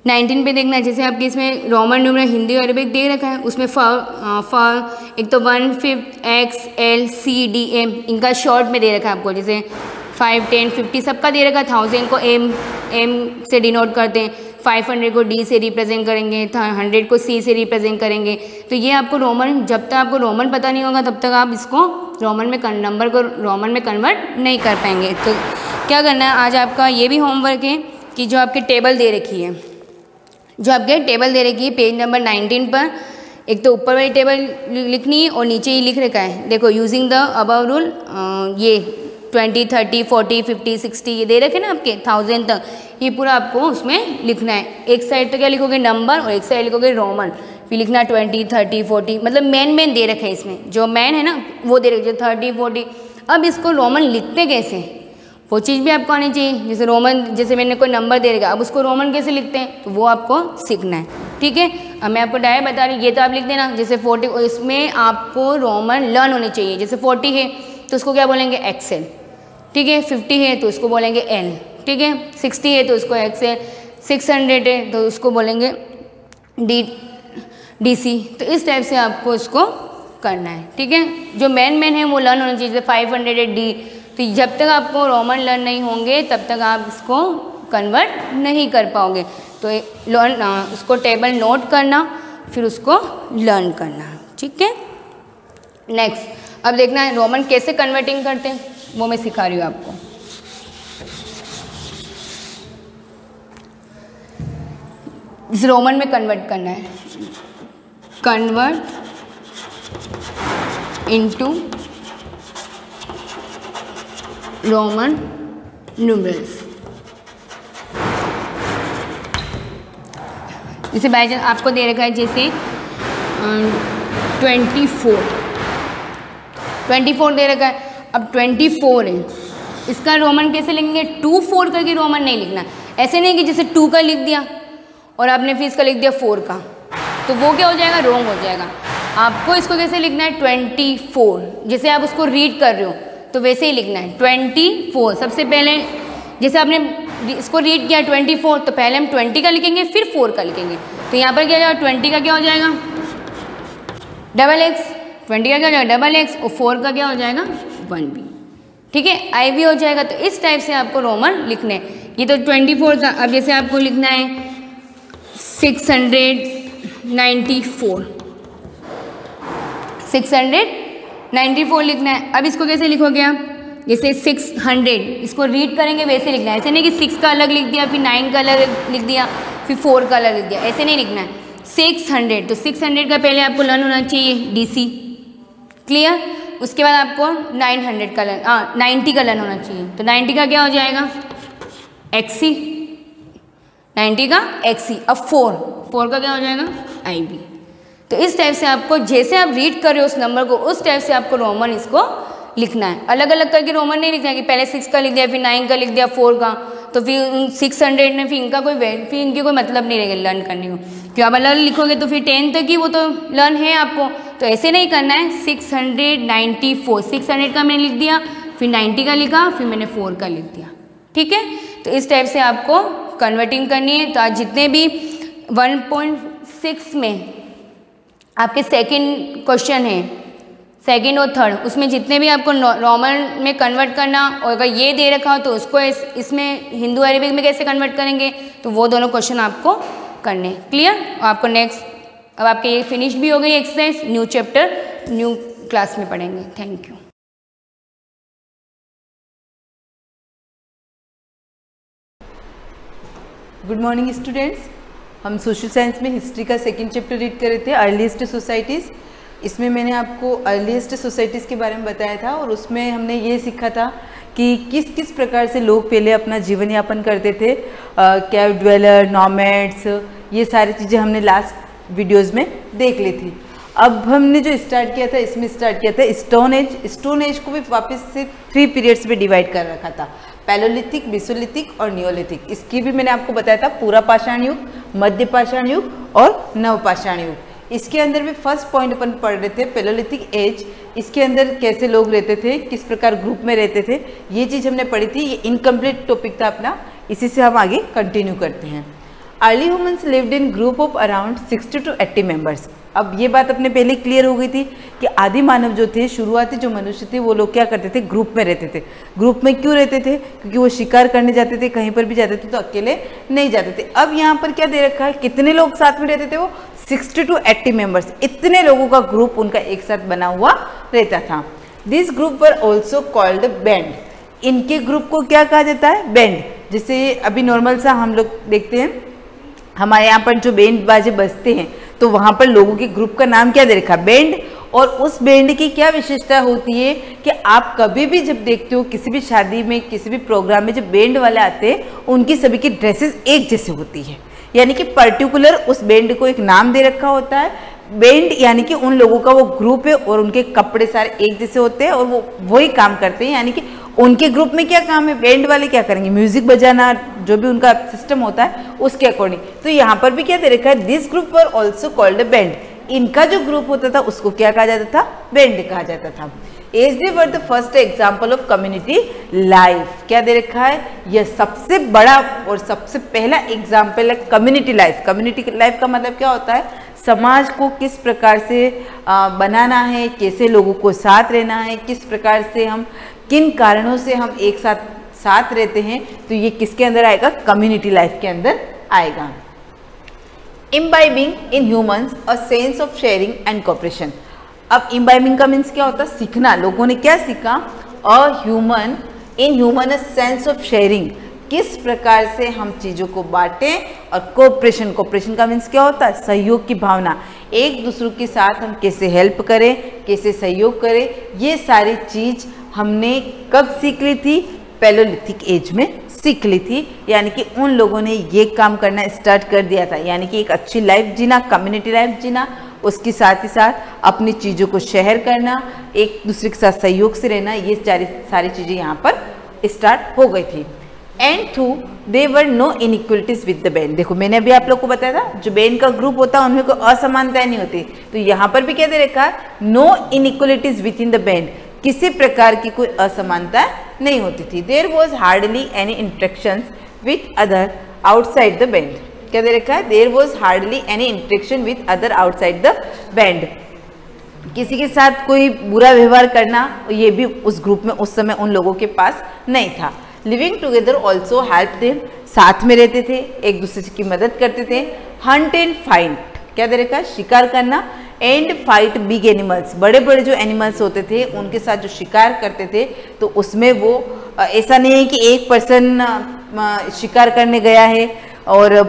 19 पे देखना है। जैसे आपके इसमें रोमन न्यूमरल हिंदी और अरबिक दे रखा है, उसमें एक तो 1/5 X L C D M इनका शॉर्ट में दे रखा है आपको, जैसे 5 10 50 सबका दे रखा है। 1000 को M से डिनोट करते हैं, 500 को D से रिप्रेजेंट करेंगे, 100 को C से रिप्रेजेंट करेंगे। तो ये आपको रोमन, जब तक आपको रोमन पता नहीं होगा तब तक आप इसको नंबर को रोमन में कन्वर्ट नहीं कर पाएंगे। तो क्या करना है, आज आपका ये भी होमवर्क है कि जो आपकी टेबल दे रखी है, पेज नंबर 19 पर एक तो ऊपर वाली टेबल लिखनी है और नीचे ही लिख रखा है, देखो यूजिंग द अबव रूल, ये 20 30 40 50 60 ये दे रखे ना आपके 1000 तक, ये पूरा आपको उसमें लिखना है। एक साइड तो क्या लिखोगे नंबर और एक साइड लिखोगे रोमन, फिर लिखना 20 30 40, मतलब मेन दे रखे हैं इसमें, जो मेन है ना वो दे रखे 30 40। अब इसको रोमन लिखते कैसे, वो चीज़ भी आपको आनी चाहिए। जैसे रोमन, जैसे मैंने कोई नंबर दे रखा, अब उसको रोमन कैसे लिखते हैं तो वो आपको सीखना है, ठीक है। अब मैं आपको डायरेक्ट बता रही हूँ, ये तो आप लिख देना। जैसे 40, इसमें आपको रोमन लर्न होनी चाहिए। जैसे 40 है तो उसको क्या बोलेंगे XL, ठीक है। 50 है तो उसको बोलेंगे L, ठीक है। 60 है तो उसको XL, 600 है तो उसको बोलेंगे DC। तो इस टाइप से आपको इसको करना है, ठीक है। जो मेन है वो लर्न होना चाहिए। जैसे 500 है D, तो जब तक आपको रोमन लर्न नहीं होंगे तब तक आप इसको कन्वर्ट नहीं कर पाओगे। तो लर्न, उसको टेबल नोट करना, फिर उसको लर्न करना, ठीक है। नेक्स्ट अब देखना है रोमन कैसे कन्वर्टिंग करते हैं, वो मैं सिखा रही हूँ आपको। इस रोमन में कन्वर्ट करना है, कन्वर्ट इनटू रोमन न्यूमरल्स। जैसे बाय चांस आपको दे रखा है, जैसे 24 दे रखा है। अब 24 है, इसका रोमन कैसे लिखेंगे, 2 4 करके रोमन नहीं लिखना। ऐसे नहीं कि जैसे 2 का लिख दिया और आपने फिर इसका लिख दिया 4 का, तो वो क्या हो जाएगा, रॉन्ग हो जाएगा। आपको इसको कैसे लिखना है, 24, जैसे आप उसको रीड कर रहे हो तो वैसे ही लिखना है 24। सबसे पहले जैसे आपने इसको रीड किया 24, तो पहले हम 20 का लिखेंगे फिर 4 का लिखेंगे। तो यहाँ पर क्या जाएगा, 20 का क्या हो जाएगा XX, 20 का क्या हो जाएगा XX, और 4 का क्या हो जाएगा 1B, ठीक है, IB हो जाएगा। तो इस टाइप से आपको रोमन लिखने, ये तो 24 था। अब जैसे आपको लिखना है 694 लिखना है। अब इसको कैसे लिखोगे आप, जैसे 600 इसको रीड करेंगे वैसे लिखना है। ऐसे नहीं कि 6 का अलग लिख दिया, फिर 9 का अलग लिख दिया, फिर 4 का अलग लिख दिया, ऐसे नहीं लिखना है। 600, तो 600 का पहले आपको लर्न होना चाहिए DC, क्लियर। उसके बाद आपको 900 का लर्न, 90 का लर्न होना चाहिए। तो 90 का क्या हो जाएगा XC, 90 का XC। अब 4 का क्या हो जाएगा IB। तो इस टाइप से आपको, जैसे आप रीड कर रहे हो उस नंबर को, उस टाइप से आपको रोमन इसको लिखना है। अलग अलग करके रोमन नहीं लिखना है कि पहले 6 का लिख दिया, फिर 9 का लिख दिया, 4 का, तो फिर 600 में फिर इनका फिर इनकी कोई मतलब नहीं रहेगा लर्न करने को। क्यों आप अलग लिखोगे तो फिर 10 तक ही वो तो लर्न है आपको, तो ऐसे नहीं करना है। 694, 600 का मैंने लिख दिया, फिर 90 का लिखा, फिर मैंने 4 का लिख दिया, ठीक है। तो इस टाइप से आपको कन्वर्टिंग करनी है। तो आज जितने भी 1.6 में आपके सेकंड क्वेश्चन है, सेकंड और थर्ड, उसमें जितने भी आपको रोमन में कन्वर्ट करना, और अगर ये दे रखा हो तो उसको इसमें हिंदू अरेबिक में कैसे कन्वर्ट करेंगे, तो वो दोनों क्वेश्चन आपको करने, क्लियर। आपको नेक्स्ट, अब आपके ये फिनिश भी हो गई exercise, new chapter new class में पढ़ेंगे। Thank you. Good morning students, हम सोशल साइंस में हिस्ट्री का सेकंड चैप्टर रीड कर रहे थे, अर्लीस्ट सोसाइटीज़। इसमें मैंने आपको अर्लीस्ट सोसाइटीज़ के बारे में बताया था, और उसमें हमने ये सीखा था कि किस किस प्रकार से लोग पहले अपना जीवन यापन करते थे, कैव ड्वेलर, नॉमैड्स, ये सारी चीज़ें हमने लास्ट वीडियोज़ में देख ली थी। अब हमने जो स्टार्ट किया था, इसमें स्टार्ट किया था स्टोन एज। स्टोन एज को भी वापस से 3 पीरियड्स में डिवाइड कर रखा था, पैलोलिथिक, मेसोलिथिक और नियोलिथिक। इसकी भी मैंने आपको बताया था पूरा पाषाण युग, मध्य पाषाण युग और नवपाषाण युग। इसके अंदर भी फर्स्ट पॉइंट अपन पढ़ रहे थे पैलोलिथिक एज, इसके अंदर कैसे लोग रहते थे, किस प्रकार ग्रुप में रहते थे, ये चीज़ हमने पढ़ी थी। ये इनकम्प्लीट टॉपिक था अपना, इसी से हम आगे कंटिन्यू करते हैं। Early humans lived in group of around 60 to 80 members. अब ये बात अपने पहले क्लियर हो गई थी कि आदि मानव जो थे, शुरुआती जो मनुष्य थे, वो लोग क्या करते थे, ग्रुप में रहते थे। ग्रुप में क्यों रहते थे? क्योंकि वो शिकार करने जाते थे, कहीं पर भी जाते थे तो अकेले नहीं जाते थे। अब यहाँ पर क्या दे रखा है, कितने लोग साथ में रहते थे? वो 60 to 80 मेंबर्स, इतने लोगों का ग्रुप उनका एक साथ बना हुआ रहता था। This group were also called band. इनके ग्रुप को क्या कहा जाता है? बैंड। जैसे अभी नॉर्मल सा हम लोग देखते हैं, हमारे यहाँ पर जो बैंड बाजे बजते हैं तो वहाँ पर लोगों के ग्रुप का नाम क्या दे रखा? बैंड। और उस बैंड की क्या विशेषता होती है कि आप कभी भी जब देखते हो किसी भी शादी में, किसी भी प्रोग्राम में जब बैंड वाले आते हैं, उनकी सभी की ड्रेसेस एक जैसी होती है, यानी कि पर्टिकुलर उस बैंड को एक नाम दे रखा होता है। बैंड यानी कि उन लोगों का वो ग्रुप है और उनके कपड़े सारे एक जैसे होते हैं और वो वही काम करते हैं। यानी कि उनके ग्रुप में क्या काम है, बैंड वाले क्या करेंगे, म्यूजिक बजाना, जो भी उनका सिस्टम होता है उसके अकॉर्डिंग। तो यहाँ पर भी क्या दे रखा है, this group were also called band. इनका जो ग्रुप होता था उसको क्या कहा जाता था? बैंड कहा जाता था। As they were the first example of community life. क्या दे रखा है, यह सबसे बड़ा और सबसे पहला एग्जाम्पल है कम्युनिटी लाइफ। कम्युनिटी लाइफ का मतलब क्या होता है, समाज को किस प्रकार से बनाना है, कैसे लोगों को साथ रहना है, किस प्रकार से हम, किन कारणों से हम एक साथ रहते हैं, तो ये किसके अंदर आएगा? कम्युनिटी लाइफ के अंदर आएगा। Imbibing in humans a sense of sharing and cooperation. अब इम्बाइबिंग का मीन्स क्या होता है? सीखना। लोगों ने क्या सीखा? In human a sense of sharing, किस प्रकार से हम चीज़ों को बांटें, और कोऑपरेशन। कोऑपरेशन का मीन्स क्या होता है? सहयोग की भावना। एक दूसरों के साथ हम कैसे हेल्प करें, कैसे सहयोग करें, ये सारी चीज़ हमने कब सीख ली थी? पैलोलिथिक एज में सीख ली थी। यानी कि उन लोगों ने ये काम करना स्टार्ट कर दिया था, यानी कि एक अच्छी लाइफ जीना, कम्युनिटी लाइफ जीना, उसके साथ ही साथ अपनी चीज़ों को शेयर करना, एक दूसरे के साथ सहयोग से रहना, ये सारी चीज़ें यहाँ पर स्टार्ट हो गई थी। And two they were no inequalities with the band. देखो मैंने अभी आप लोग को बताया था, जो बैंड का ग्रुप होता है उनमें कोई असमानताएं नहीं होती, तो यहाँ पर भी क्या दे रखा है? No inequalities within the band, किसी प्रकार की कोई असमानता नहीं होती थी। There was hardly any interaction with other outside the band. क्या दे रखा है? There was hardly any interaction with other outside the band. किसी के साथ कोई बुरा व्यवहार करना, ये भी उस ग्रुप में उस समय उन लोगों के पास नहीं था। Living together also help them, साथ में रहते थे, एक दूसरे की मदद करते थे। हंट एंड फाइट, क्या दे रखा है? शिकार करना। एंड फाइट बिग एनिमल्स, बड़े बड़े जो एनिमल्स होते थे उनके साथ जो शिकार करते थे, तो उसमें वो ऐसा नहीं है कि एक पर्सन शिकार करने गया है और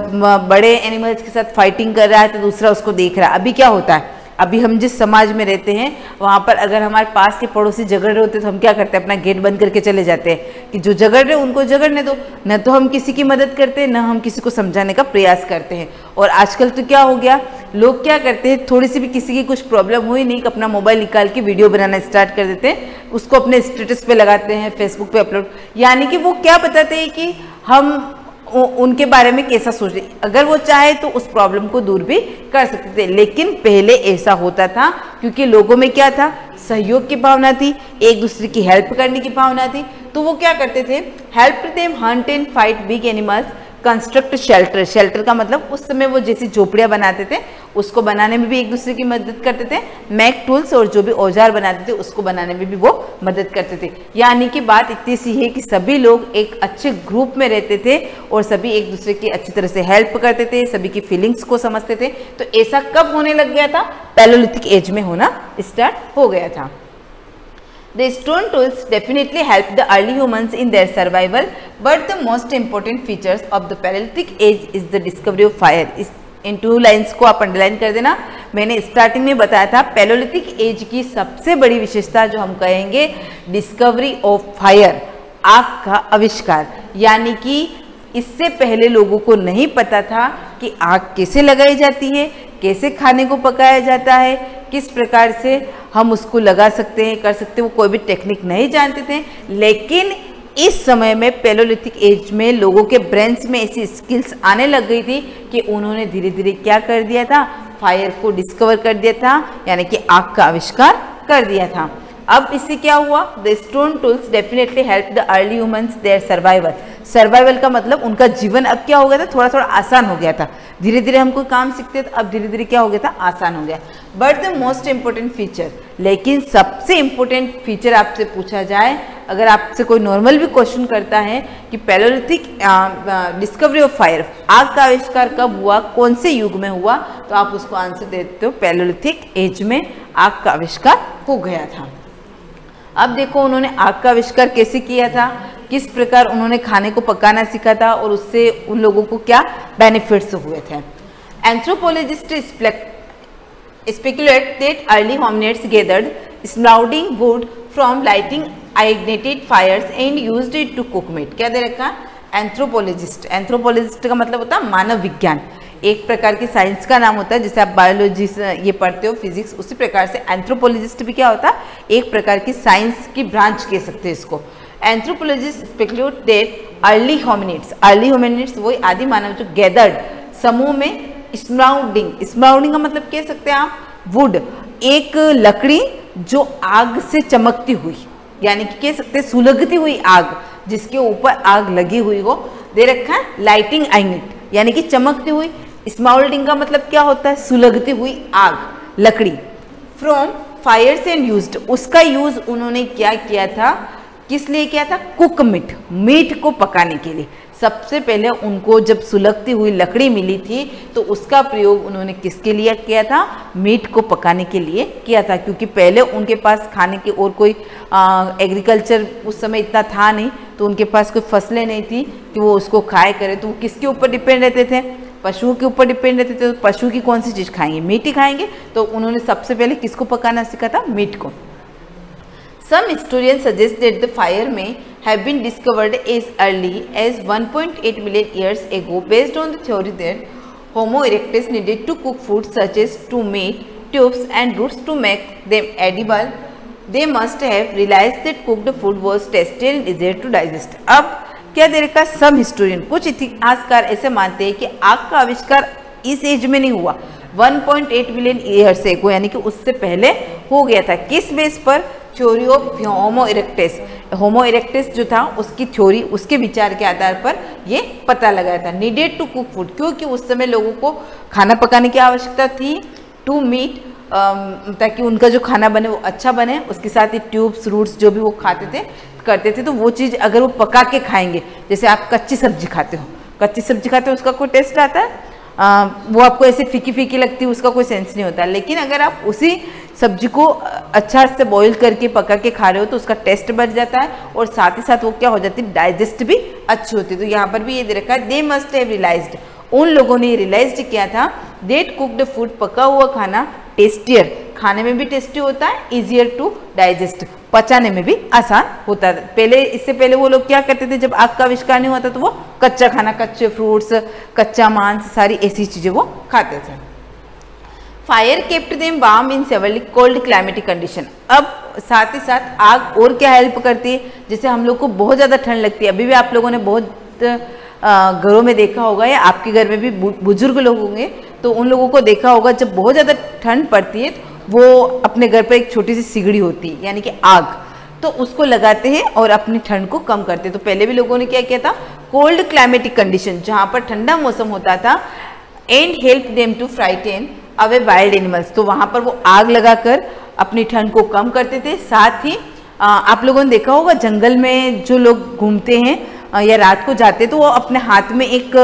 बड़े एनिमल्स के साथ फाइटिंग कर रहा है तो दूसरा उसको देख रहा है। अभी क्या होता है, अभी हम जिस समाज में रहते हैं वहाँ पर अगर हमारे पास के पड़ोसी झगड़ रहे होते हैं तो हम क्या करते हैं? अपना गेट बंद करके चले जाते हैं कि जो झगड़ रहे उनको झगड़ने दो। न तो हम किसी की मदद करते हैं, न हम किसी को समझाने का प्रयास करते हैं। और आजकल तो क्या हो गया, लोग क्या करते हैं, थोड़ी सी भी किसी की कुछ प्रॉब्लम हुई नहीं, अपना मोबाइल निकाल के वीडियो बनाना स्टार्ट कर देते हैं, उसको अपने स्टेटस पे लगाते हैं, फेसबुक पे अपलोड। यानी कि वो क्या बताते हैं कि हम उनके बारे में कैसा सोच रहे। अगर वो चाहे तो उस प्रॉब्लम को दूर भी कर सकते थे, लेकिन पहले ऐसा होता था क्योंकि लोगों में क्या था? सहयोग की भावना थी, एक दूसरे की हेल्प करने की भावना थी। तो वो क्या करते थे? Help them Hunt and fight big animals, construct shelter. Shelter का मतलब उस समय वो जैसी झोपड़ियाँ बनाते थे उसको बनाने में भी एक दूसरे की मदद करते थे। मैक टूल्स, और जो भी औजार बनाते थे उसको बनाने में भी वो मदद करते थे। यानी कि बात इतनी सी है कि सभी लोग एक अच्छे ग्रुप में रहते थे और सभी एक दूसरे की अच्छी तरह से हेल्प करते थे, सभी की फीलिंग्स को समझते थे। तो ऐसा कब होने लग गया था? पैलोलिथिक एज में होना स्टार्ट हो गया था। The stone tools definitely helped the early humans in their survival, but the most important features of the Paleolithic age is the discovery of fire. इस इन 2 लाइन्स को आप अंडरलाइन कर देना। मैंने स्टार्टिंग में बताया था पैलोलिथिक एज की सबसे बड़ी विशेषता जो हम कहेंगे, डिस्कवरी ऑफ फायर, आग का आविष्कार। यानी कि इससे पहले लोगों को नहीं पता था कि आग कैसे लगाई जाती है, कैसे खाने को पकाया जाता है, किस प्रकार से हम उसको लगा सकते हैं, कर सकते हैं, वो कोई भी टेक्निक नहीं जानते थे। लेकिन इस समय में पैलोलिथिक एज में लोगों के ब्रेन्स में ऐसी स्किल्स आने लग गई थी कि उन्होंने धीरे धीरे क्या कर दिया था? फायर को डिस्कवर कर दिया था, यानी कि आग का आविष्कार कर दिया था। अब इससे क्या हुआ? The stone tools definitely help the early humans their survival. Survival का मतलब उनका जीवन अब क्या हो गया था, थोड़ा थोड़ा आसान हो गया था। धीरे धीरे हम कोई काम सीखते थे, अब धीरे धीरे क्या हो गया था, आसान हो गया। But the most important feature, लेकिन सबसे इंपॉर्टेंट फीचर आपसे पूछा जाए, अगर आपसे कोई नॉर्मल भी क्वेश्चन करता है कि पैलेयोलिथिक डिस्कवरी ऑफ फायर, आग का आविष्कार कब हुआ, कौन से युग में हुआ, तो आप उसको आंसर देते हो पैलेयोलिथिक एज में आग का आविष्कार हो गया था। अब देखो उन्होंने आग का आविष्कार कैसे किया था, किस प्रकार उन्होंने खाने को पकाना सीखा था और उससे उन लोगों को क्या बेनिफिट्स हुए थे। Anthropologist speculate that early hominids gathered sprouting wood from lighting ignited fires and used it to cook meat। क्या दे रखा, एंथ्रोपोलॉजिस्ट। एंथ्रोपोलॉजिस्ट का मतलब होता है मानव विज्ञान, एक प्रकार की साइंस का नाम होता है, जैसे आप बायोलॉजी ये पढ़ते हो, फिजिक्स, उसी प्रकार से एंथ्रोपोलॉजिस्ट भी क्या होता है, एक प्रकार की साइंस की ब्रांच कह सकते हैं इसको। Anthropologist speculate that early hominids वही आदि मानव जो गैदर्ड समूह में स्प्राउटिंग का मतलब कह सकते हैं आप वुड, एक लकड़ी जो आग से चमकती हुई, यानी कि कह सकते हैं सुलगती हुई आग, जिसके ऊपर आग लगी हुई हो, दे रखा है लाइटिंग आइनिट, यानी कि चमकती हुई। स्माउल्डिंग का मतलब क्या होता है, सुलगती हुई आग, लकड़ी। फ्रॉम फायर्स एंड यूज्ड, उसका यूज उन्होंने क्या किया था, किस लिए किया था, कुक मीट को पकाने के लिए। सबसे पहले उनको जब सुलगती हुई लकड़ी मिली थी तो उसका प्रयोग उन्होंने किसके लिए किया था, मीट को पकाने के लिए किया था, क्योंकि पहले उनके पास खाने की और कोई एग्रीकल्चर उस समय इतना था नहीं, तो उनके पास कोई फसलें नहीं थी कि वो उसको खाए करें, तो वो किसके ऊपर डिपेंड रहते थे, पशुओं के ऊपर डिपेंड रहते थे। तो पशु की कौन सी चीज़ खाएंगे, मीट ही खाएंगे, तो उन्होंने सबसे पहले किसको पकाना सीखा था, मीट को। Some historians suggest that the fire may have been discovered as early as 1.8 million years ago based on the theory that Homo erectus needed to cook food such as to meat, tubes and roots to make them edible. They must have realized that cooked food was tasty and easier to digest. अब क्या दे रखा, सब historian, कुछ इतिहासकार ऐसे मानते हैं कि आग का आविष्कार इस एज में नहीं हुआ, 1.8 मिलियन ईयर्स एगो, यानी कि उससे पहले हो गया था। किस बेस पर, theory of homo erectus, homo erectus जो था उसकी थ्योरी, उसके विचार के आधार पर ये पता लगाया था। नीडेड टू कुक फूड, क्योंकि उस समय लोगों को खाना पकाने की आवश्यकता थी। टू मीट, ताकि उनका जो खाना बने वो अच्छा बने, उसके साथ ही ट्यूब्स, रूट्स जो भी वो खाते थे करते थे, तो वो चीज़ अगर वो पका के खाएंगे, जैसे आप कच्ची सब्जी खाते हो, उसका कोई टेस्ट आता है, वो आपको ऐसे फीकी फीकी लगती है, उसका कोई सेंस नहीं होता। लेकिन अगर आप उसी सब्जी को अच्छा से बॉईल करके पका के खा रहे हो तो उसका टेस्ट बढ़ जाता है, और साथ ही साथ वो क्या हो जाती है, डाइजेस्ट भी अच्छी होती है। तो यहाँ पर भी ये दे रखा है, दे मस्ट हैव रियलाइज्ड, उन लोगों ने रियलाइज किया था, दैट कुक्ड फूड, पका हुआ खाना, टेस्टियर, खाने में भी टेस्टी होता है, इजियर टू डाइजेस्ट, पचाने में भी आसान होता है। पहले, इससे पहले वो लोग क्या करते थे, जब आग का आविष्कार नहीं होता तो वो कच्चा खाना, कच्चे फ्रूट्स, कच्चा मांस, सारी ऐसी चीज़ें वो खाते थे। फायर केप्ट देम वार्म इन सेवरली कोल्ड क्लाइमेटिक कंडीशन। अब साथ ही साथ आग और क्या हेल्प करती है, जैसे हम लोग को बहुत ज़्यादा ठंड लगती है, अभी भी आप लोगों ने बहुत घरों में देखा होगा, या आपके घर में भी बुजुर्ग लोग होंगे तो उन लोगों को देखा होगा, जब बहुत ज़्यादा ठंड पड़ती है वो अपने घर पर एक छोटी सी सिगड़ी होती है, यानी कि आग, तो उसको लगाते हैं और अपनी ठंड को कम करते हैं। तो पहले भी लोगों ने क्या किया था, कोल्ड क्लाइमेटिक कंडीशन, जहाँ पर ठंडा मौसम होता था, and help them to frighten away wild animals, तो वहाँ पर वो आग लगाकर अपनी ठंड को कम करते थे। साथ ही आप लोगों ने देखा होगा, जंगल में जो लोग घूमते हैं या रात को जाते हैं तो वो अपने हाथ में एक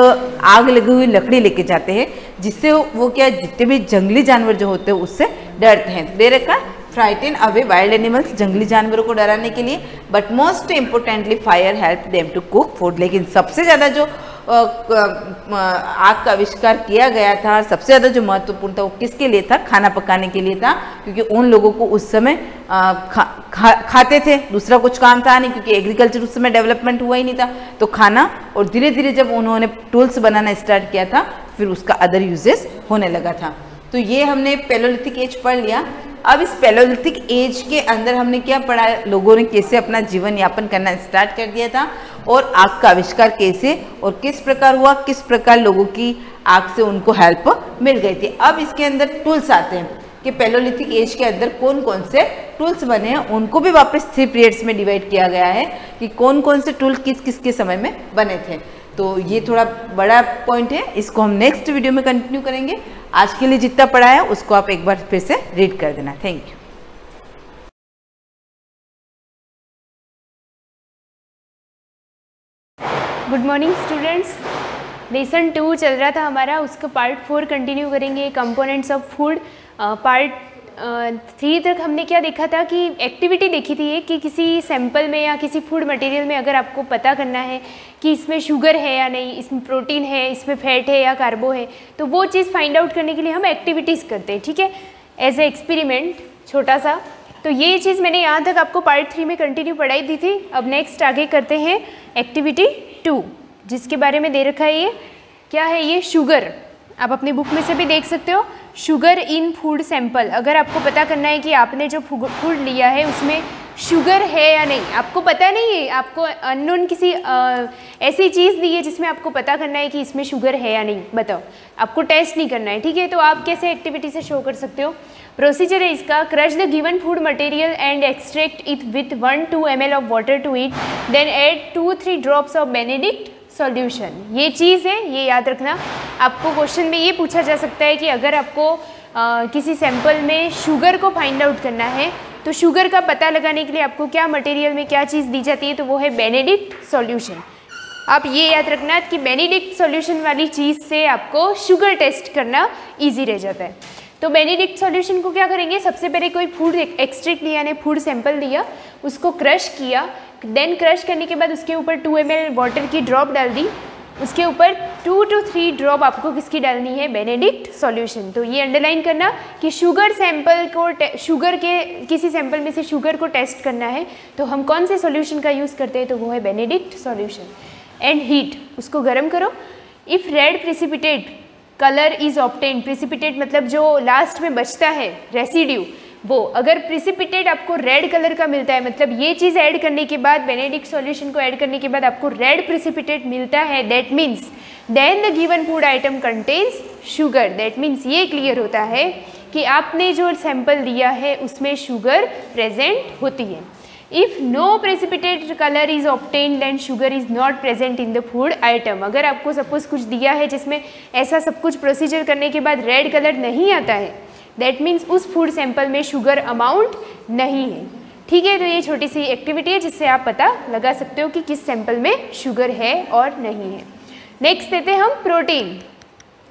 आग लगी हुई लकड़ी लेके जाते हैं, जिससे वो क्या, जितने भी जंगली जानवर जो होते हैं उससे डरते हैं। दे रखा फ्राइटन अवे वाइल्ड एनिमल्स, जंगली जानवरों को डराने के लिए। But most importantly fire help them to cook food, लेकिन सबसे ज़्यादा जो आग का आविष्कार किया गया था, सबसे ज़्यादा जो महत्वपूर्ण था वो किसके लिए था, खाना पकाने के लिए था, क्योंकि उन लोगों को उस समय खाते थे, दूसरा कुछ काम था नहीं, क्योंकि एग्रीकल्चर उस समय डेवलपमेंट हुआ ही नहीं था, तो खाना। और धीरे धीरे जब उन्होंने टूल्स बनाना स्टार्ट किया था, फिर उसका अदर यूजेस होने लगा था। तो ये हमने पैलेयोलिथिक एज पढ़ लिया। अब इस पैलेयोलिथिक एज के अंदर हमने क्या पढ़ा, लोगों ने कैसे अपना जीवन यापन करना स्टार्ट कर दिया था, और आग का आविष्कार कैसे और किस प्रकार हुआ, किस प्रकार लोगों की आग से उनको हेल्प मिल गई थी। अब इसके अंदर टूल्स आते हैं कि पैलोलिथिक एज के अंदर कौन कौन से टूल्स बने हैं, उनको भी वापस 3 पीरियड्स में डिवाइड किया गया है कि कौन कौन से टूल किस किस के समय में बने थे। तो ये थोड़ा बड़ा पॉइंट है, इसको हम नेक्स्ट वीडियो में कंटिन्यू करेंगे। आज के लिए जितना पढ़ा है उसको आप एक बार फिर से रीड कर देना। Thank you. Good morning students. Lesson 2 चल रहा था हमारा, उसका पार्ट 4 कंटिन्यू करेंगे, कंपोनेंट्स ऑफ फूड। पार्ट 3 तक हमने क्या देखा था कि एक्टिविटी देखी थी कि किसी सैंपल में या किसी फूड मटेरियल में अगर आपको पता करना है कि इसमें शुगर है या नहीं, इसमें प्रोटीन है, इसमें फैट है या कार्बो है, तो वो चीज़ फाइंड आउट करने के लिए हम एक्टिविटीज़ करते हैं, ठीक है, एज ए एक्सपेरिमेंट छोटा सा। तो ये चीज़ मैंने यहाँ तक आपको पार्ट 3 में कंटिन्यू पढ़ाई दी थी। अब नेक्स्ट आगे करते हैं एक्टिविटी 2, जिसके बारे में दे रखा है ये क्या है, ये शुगर। आप अपनी बुक में से भी देख सकते हो, शुगर इन फूड सैंपल। अगर आपको पता करना है कि आपने जो फूड लिया है उसमें शुगर है या नहीं, आपको पता नहीं है, आपको अननोन किसी ऐसी चीज़ दी है जिसमें आपको पता करना है कि इसमें शुगर है या नहीं, बताओ, आपको टेस्ट नहीं करना है, ठीक है। तो आप कैसे एक्टिविटी से शो कर सकते हो? प्रोसीजर है इसका, crush the given food material and extract it with 1-2 ml of water to it, then add 2-3 drops of Benedict solution. ये चीज़ है, ये याद रखना। आपको क्वेश्चन में ये पूछा जा सकता है कि अगर आपको किसी सैंपल में शुगर को फाइंड आउट करना है तो शुगर का पता लगाने के लिए आपको क्या मटेरियल में क्या चीज़ दी जाती है, तो वो है बेनेडिक्ट सॉल्यूशन। आप ये याद रखना कि बेनेडिक्ट सॉल्यूशन वाली चीज़ से आपको शुगर टेस्ट करना ईजी रह जाता है। तो बेनेडिक्ट सॉल्यूशन को क्या करेंगे, सबसे पहले कोई फूड एक्सट्रैक्ट लिया, यानी फूड सैंपल लिया, उसको क्रश किया, देन क्रश करने के बाद उसके ऊपर 2 ml वाटर की ड्रॉप डाल दी, उसके ऊपर 2 to 3 ड्रॉप आपको किसकी डालनी है, बेनेडिक्ट सॉल्यूशन। तो ये अंडरलाइन करना कि शुगर सैंपल को शुगर के किसी सैंपल में से शुगर को टेस्ट करना है तो हम कौन से सॉल्यूशन का यूज़ करते हैं, तो वो है बेनेडिक्ट सॉल्यूशन। एंड हीट, उसको गर्म करो। If red precipitate colour is obtained, precipitate मतलब जो लास्ट में बचता है रेसिड्यू, वो अगर प्रेसिपिटेट आपको रेड कलर का मिलता है, मतलब ये चीज़ ऐड करने के बाद, बेनेडिक्ट सॉल्यूशन को ऐड करने के बाद आपको रेड प्रेसिपिटेट मिलता है, that means then the given food item contains sugar. That means ये क्लियर होता है कि आपने जो सैंपल लिया है उसमें शुगर प्रेजेंट होती है। If no precipitate colour is obtained then sugar is not present in the food item. अगर आपको सपोज कुछ दिया है जिसमें ऐसा सब कुछ प्रोसीजर करने के बाद रेड कलर नहीं आता है, दैट मीन्स उस फूड सैंपल में शुगर अमाउंट नहीं है, ठीक है। तो ये छोटी सी एक्टिविटी है जिससे आप पता लगा सकते हो कि किस सैंपल में शुगर है और नहीं है। नेक्स्ट देते हैं हम प्रोटीन।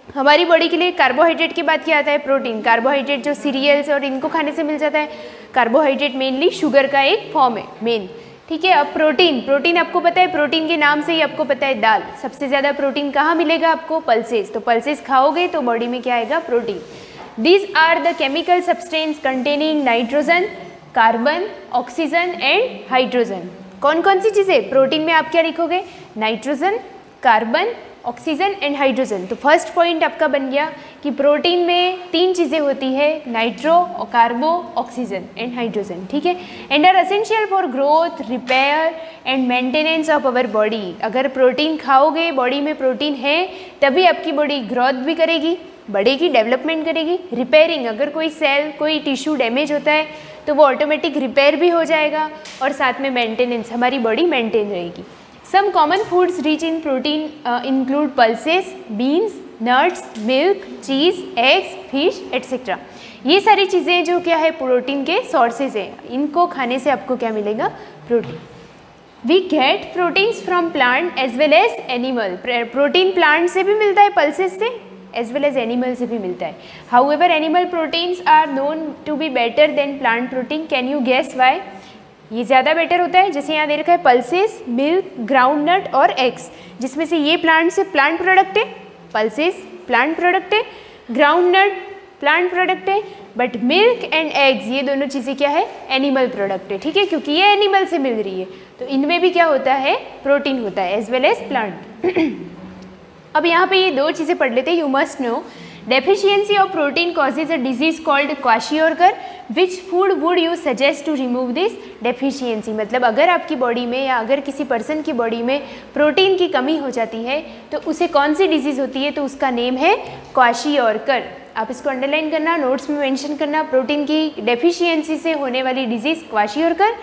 हमारी बॉडी के लिए कार्बोहाइड्रेट के बाद क्या आता है, प्रोटीन। कार्बोहाइड्रेट जो सीरियल्स और इनको खाने से मिल जाता है, कार्बोहाइड्रेट मेनली शुगर का एक फॉर्म है मेन, ठीक है। अब प्रोटीन, प्रोटीन आपको पता है, प्रोटीन के नाम से ही आपको पता है दाल। सबसे ज़्यादा प्रोटीन कहाँ मिलेगा आपको, पल्सेस। तो पल्सेस खाओगे तो बॉडी में क्या आएगा, protein. These are the chemical substance containing nitrogen, carbon, oxygen and hydrogen। कौन कौन सी चीज़ें प्रोटीन में आप क्या लिखोगे, nitrogen, carbon, oxygen and hydrogen. तो फर्स्ट पॉइंट आपका बन गया कि प्रोटीन में 3 चीज़ें होती है, nitro, carbo, oxygen and hydrogen, ठीक है। And are essential for growth, repair and maintenance of our body. अगर प्रोटीन खाओगे, बॉडी में प्रोटीन है, तभी आपकी बॉडी ग्रोथ भी करेगी, बढ़ेगी, डेवलपमेंट करेगी। रिपेयरिंग, अगर कोई सेल, कोई टिश्यू डैमेज होता है तो वो ऑटोमेटिक रिपेयर भी हो जाएगा, और साथ में मेंटेनेंस, हमारी बॉडी मेंटेन रहेगी। Some common foods rich in protein include pulses, beans, nuts, milk, cheese, eggs, fish etcetera. ये सारी चीज़ें जो क्या है प्रोटीन के सोर्सेज हैं, इनको खाने से आपको क्या मिलेगा, protein. We get proteins from plant as well as animal. Protein plant से भी मिलता है, पल्सेस से, एज वेल एज एनिमल से भी मिलता है। However animal proteins are known to be better than plant protein. Can you guess why? ये ज़्यादा बेटर होता है, जैसे यहाँ दे रखा है पल्सेस, मिल्क, ग्राउंड नट और एग्स, जिसमें से ये प्लांट से प्लांट प्रोडक्ट है, पल्सेस प्लांट प्रोडक्ट है, ग्राउंड नट प्लांट प्रोडक्ट है, बट मिल्क एंड एग्स ये दोनों चीज़ें क्या है, एनिमल प्रोडक्ट है, ठीक है, क्योंकि ये एनिमल से मिल रही है। तो इनमें भी क्या होता है, प्रोटीन होता है एज वेल एज प्लांट। अब यहाँ पे ये 2 चीज़ें पढ़ लेते हैं। You must know deficiency of protein causes a disease called kwashiorkor. Which food would you suggest to remove this deficiency. मतलब अगर आपकी बॉडी में या अगर किसी पर्सन की बॉडी में प्रोटीन की कमी हो जाती है तो उसे कौन सी डिजीज़ होती है, तो उसका नेम है क्वाशियोरकर। आप इसको अंडरलाइन करना, नोट्स में मेंशन करना, प्रोटीन की डेफिशिएंसी से होने वाली डिजीज़ क्वाशियोरकर।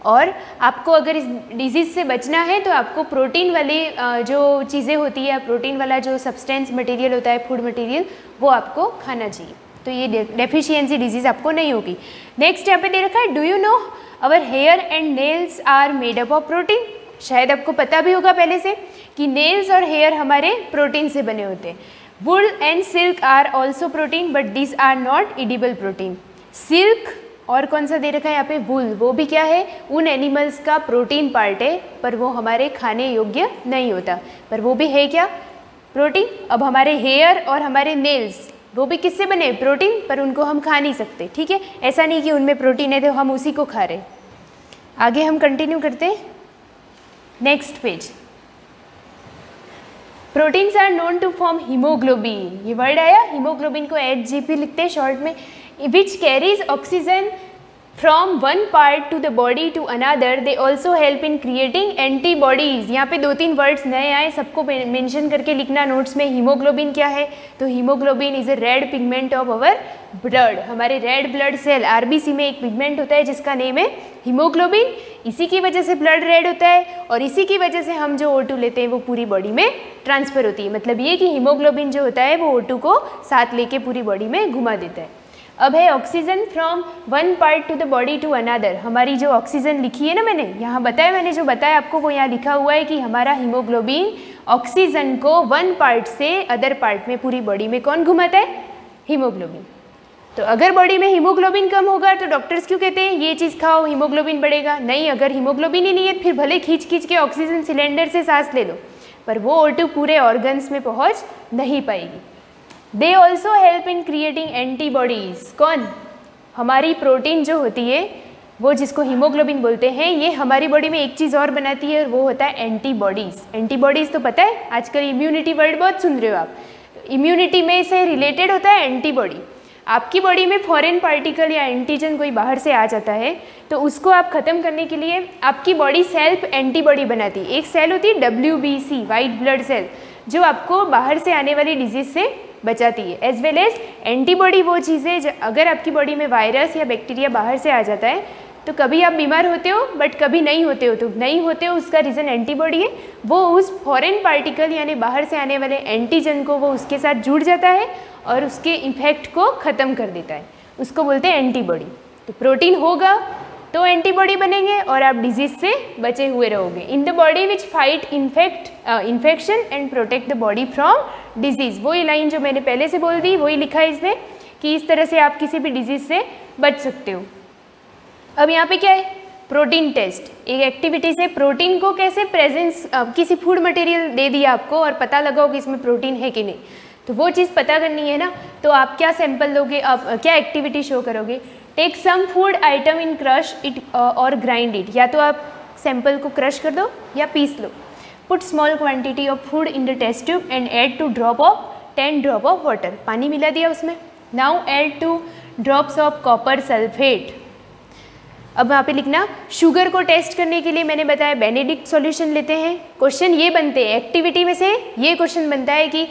और आपको अगर इस डिजीज़ से बचना है तो आपको प्रोटीन वाली जो चीज़ें होती है, प्रोटीन वाला जो सब्सटेंस मटेरियल होता है, फूड मटेरियल, वो आपको खाना चाहिए, तो ये डेफिशिएंसी डिजीज़ आपको नहीं होगी। नेक्स्ट यहाँ पे दे रखा है, do you know our hair and nails are made up of protein. शायद आपको पता भी होगा पहले से कि नेल्स और हेयर हमारे प्रोटीन से बने होते हैं। Wool and silk are also protein but this are not edible protein. Silk और कौन सा दे रखा है यहाँ पे, वुल, वो भी क्या है, उन एनिमल्स का प्रोटीन पार्ट है, पर वो हमारे खाने योग्य नहीं होता, पर वो भी है क्या, प्रोटीन। अब हमारे हेयर और हमारे नेल्स वो भी किससे बने, प्रोटीन, पर उनको हम खा नहीं सकते, ठीक है। ऐसा नहीं कि उनमें प्रोटीन है तो हम उसी को खा रहे। आगे हम कंटिन्यू करते हैं, next page. Proteins are known to form haemoglobin, ये वर्ड आया, हीमोग्लोबिन को HGP लिखते हैं शॉर्ट में, which carries oxygen from one part to the body to another. They also help in creating antibodies. यहाँ पे 2-3 वर्ड्स नए आए, सबको मेंशन करके लिखना नोट्स में। हीमोग्लोबिन क्या है, तो haemoglobin is a red pigment of our blood. हमारे रेड ब्लड सेल RBC में एक पिगमेंट होता है जिसका नेम है हीमोग्लोबिन। इसी की वजह से ब्लड रेड होता है और इसी की वजह से हम जो O2 लेते हैं वो पूरी बॉडी में ट्रांसफ़र होती है। मतलब ये कि हीमोग्लोबिन जो होता है वो O2 को साथ लेके पूरी बॉडी में घुमा देता है। अब है oxygen from one part to the body to another. हमारी जो ऑक्सीजन लिखी है ना, मैंने बताया, मैंने जो बताया आपको वो यहाँ लिखा हुआ है कि हमारा हीमोग्लोबिन ऑक्सीजन को वन पार्ट से अदर पार्ट में पूरी बॉडी में कौन घुमाता है, हीमोग्लोबिन। तो अगर बॉडी में हीमोग्लोबिन कम होगा तो डॉक्टर्स क्यों कहते हैं ये चीज़ खाओ हीमोग्लोबिन बढ़ेगा। नहीं, अगर हीमोग्लोबिन ही नहीं है फिर भले खींच खींच के ऑक्सीजन सिलेंडर से सांस ले लो, पर वो O2 पूरे ऑर्गन्स में पहुँच नहीं पाएगी। दे also help in creating antibodies. कौन, हमारी प्रोटीन जो होती है वो जिसको हीमोग्लोबिन बोलते हैं, ये हमारी बॉडी में एक चीज़ और बनाती है और वो होता है एंटीबॉडीज़। एंटीबॉडीज़ तो पता है, आजकल इम्यूनिटी वर्ड बहुत सुन रहे हो आप, इम्यूनिटी में से रिलेटेड होता है एंटीबॉडी। आपकी बॉडी में फॉरेन पार्टिकल या एंटीजन कोई बाहर से आ जाता है तो उसको आप ख़त्म करने के लिए आपकी बॉडी सेल्फ एंटीबॉडी बनाती है। एक सेल होती है WBC, वाइट ब्लड सेल, जो आपको बाहर से आने वाली डिजीज़ से बचाती है। एज वेल एज एंटीबॉडी वो चीज़ है, अगर आपकी बॉडी में वायरस या बैक्टीरिया बाहर से आ जाता है तो कभी आप बीमार होते हो बट कभी नहीं होते हो, तो नहीं होते हो उसका रीज़न एंटीबॉडी है। वो उस फॉरेन पार्टिकल यानी बाहर से आने वाले एंटीजन को वो उसके साथ जुड़ जाता है और उसके इफेक्ट को ख़त्म कर देता है, उसको बोलते हैं एंटीबॉडी। तो प्रोटीन होगा तो एंटीबॉडी बनेंगे और आप डिजीज़ से बचे हुए रहोगे। In the body which fight infection and protect the body from disease. वही लाइन जो मैंने पहले से बोल दी वही लिखा है इसने कि इस तरह से आप किसी भी डिजीज़ से बच सकते हो। अब यहाँ पे क्या है, प्रोटीन टेस्ट। एक एक्टिविटी से प्रोटीन को कैसे प्रेजेंस, किसी फूड मटेरियल दे दिया आपको और पता लगाओ कि इसमें प्रोटीन है कि नहीं, तो वो चीज़ पता करनी है ना। तो आप क्या सैंपल लोगे, आप क्या एक्टिविटी शो करोगे, take some food item in crush it और ग्राइंड इट। या तो आप सैंपल को क्रश कर दो या पीस लो। Put small quantity of food in the test tube and add 10 drop of water. पानी मिला दिया उसमें। Now add 2 drops of copper sulphate. अब वहाँ पे लिखना, शुगर को टेस्ट करने के लिए मैंने बताया बेनेडिक्ट सॉल्यूशन लेते हैं। क्वेश्चन ये बनते हैं एक्टिविटी में से, ये क्वेश्चन बनता है कि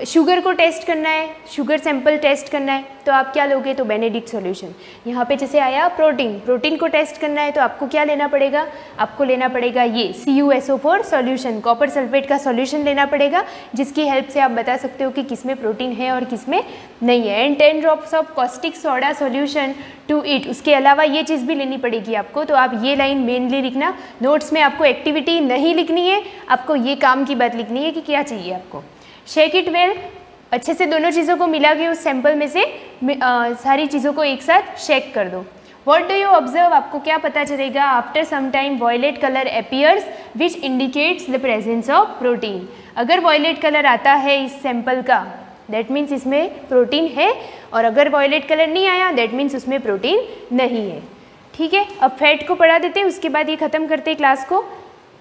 शुगर को टेस्ट करना है, शुगर सैंपल टेस्ट करना है, तो आप क्या लोगे, तो बेनेडिक्ट सॉल्यूशन। यहाँ पे जैसे आया प्रोटीन को टेस्ट करना है तो आपको क्या लेना पड़ेगा, आपको लेना पड़ेगा ये CuSO4 सॉल्यूशन, कॉपर सल्फेट का सॉल्यूशन लेना पड़ेगा, जिसकी हेल्प से आप बता सकते हो कि किसमें प्रोटीन है और किसमें नहीं है। And 10 drops of caustic soda solution to it. उसके अलावा ये चीज़ भी लेनी पड़ेगी आपको। तो आप ये लाइन मेनली लिखना, नोट्स में आपको एक्टिविटी नहीं लिखनी है, आपको ये काम की बात लिखनी है कि क्या चाहिए आपको। शेक इट वेल, अच्छे से दोनों चीज़ों को मिला के उस सैंपल में से सारी चीज़ों को एक साथ शेक कर दो। व्हाट डू यू ऑब्जर्व, आपको क्या पता चलेगा, after some time violet colour appears which indicates the presence of protein. अगर वॉयलेट कलर आता है इस सैंपल का दैट मीन्स इसमें प्रोटीन है, और अगर वॉयलेट कलर नहीं आया दैट मीन्स उसमें प्रोटीन नहीं है। ठीक है, अब फैट को पढ़ा देते हैं, उसके बाद ये ख़त्म करते हैं क्लास को।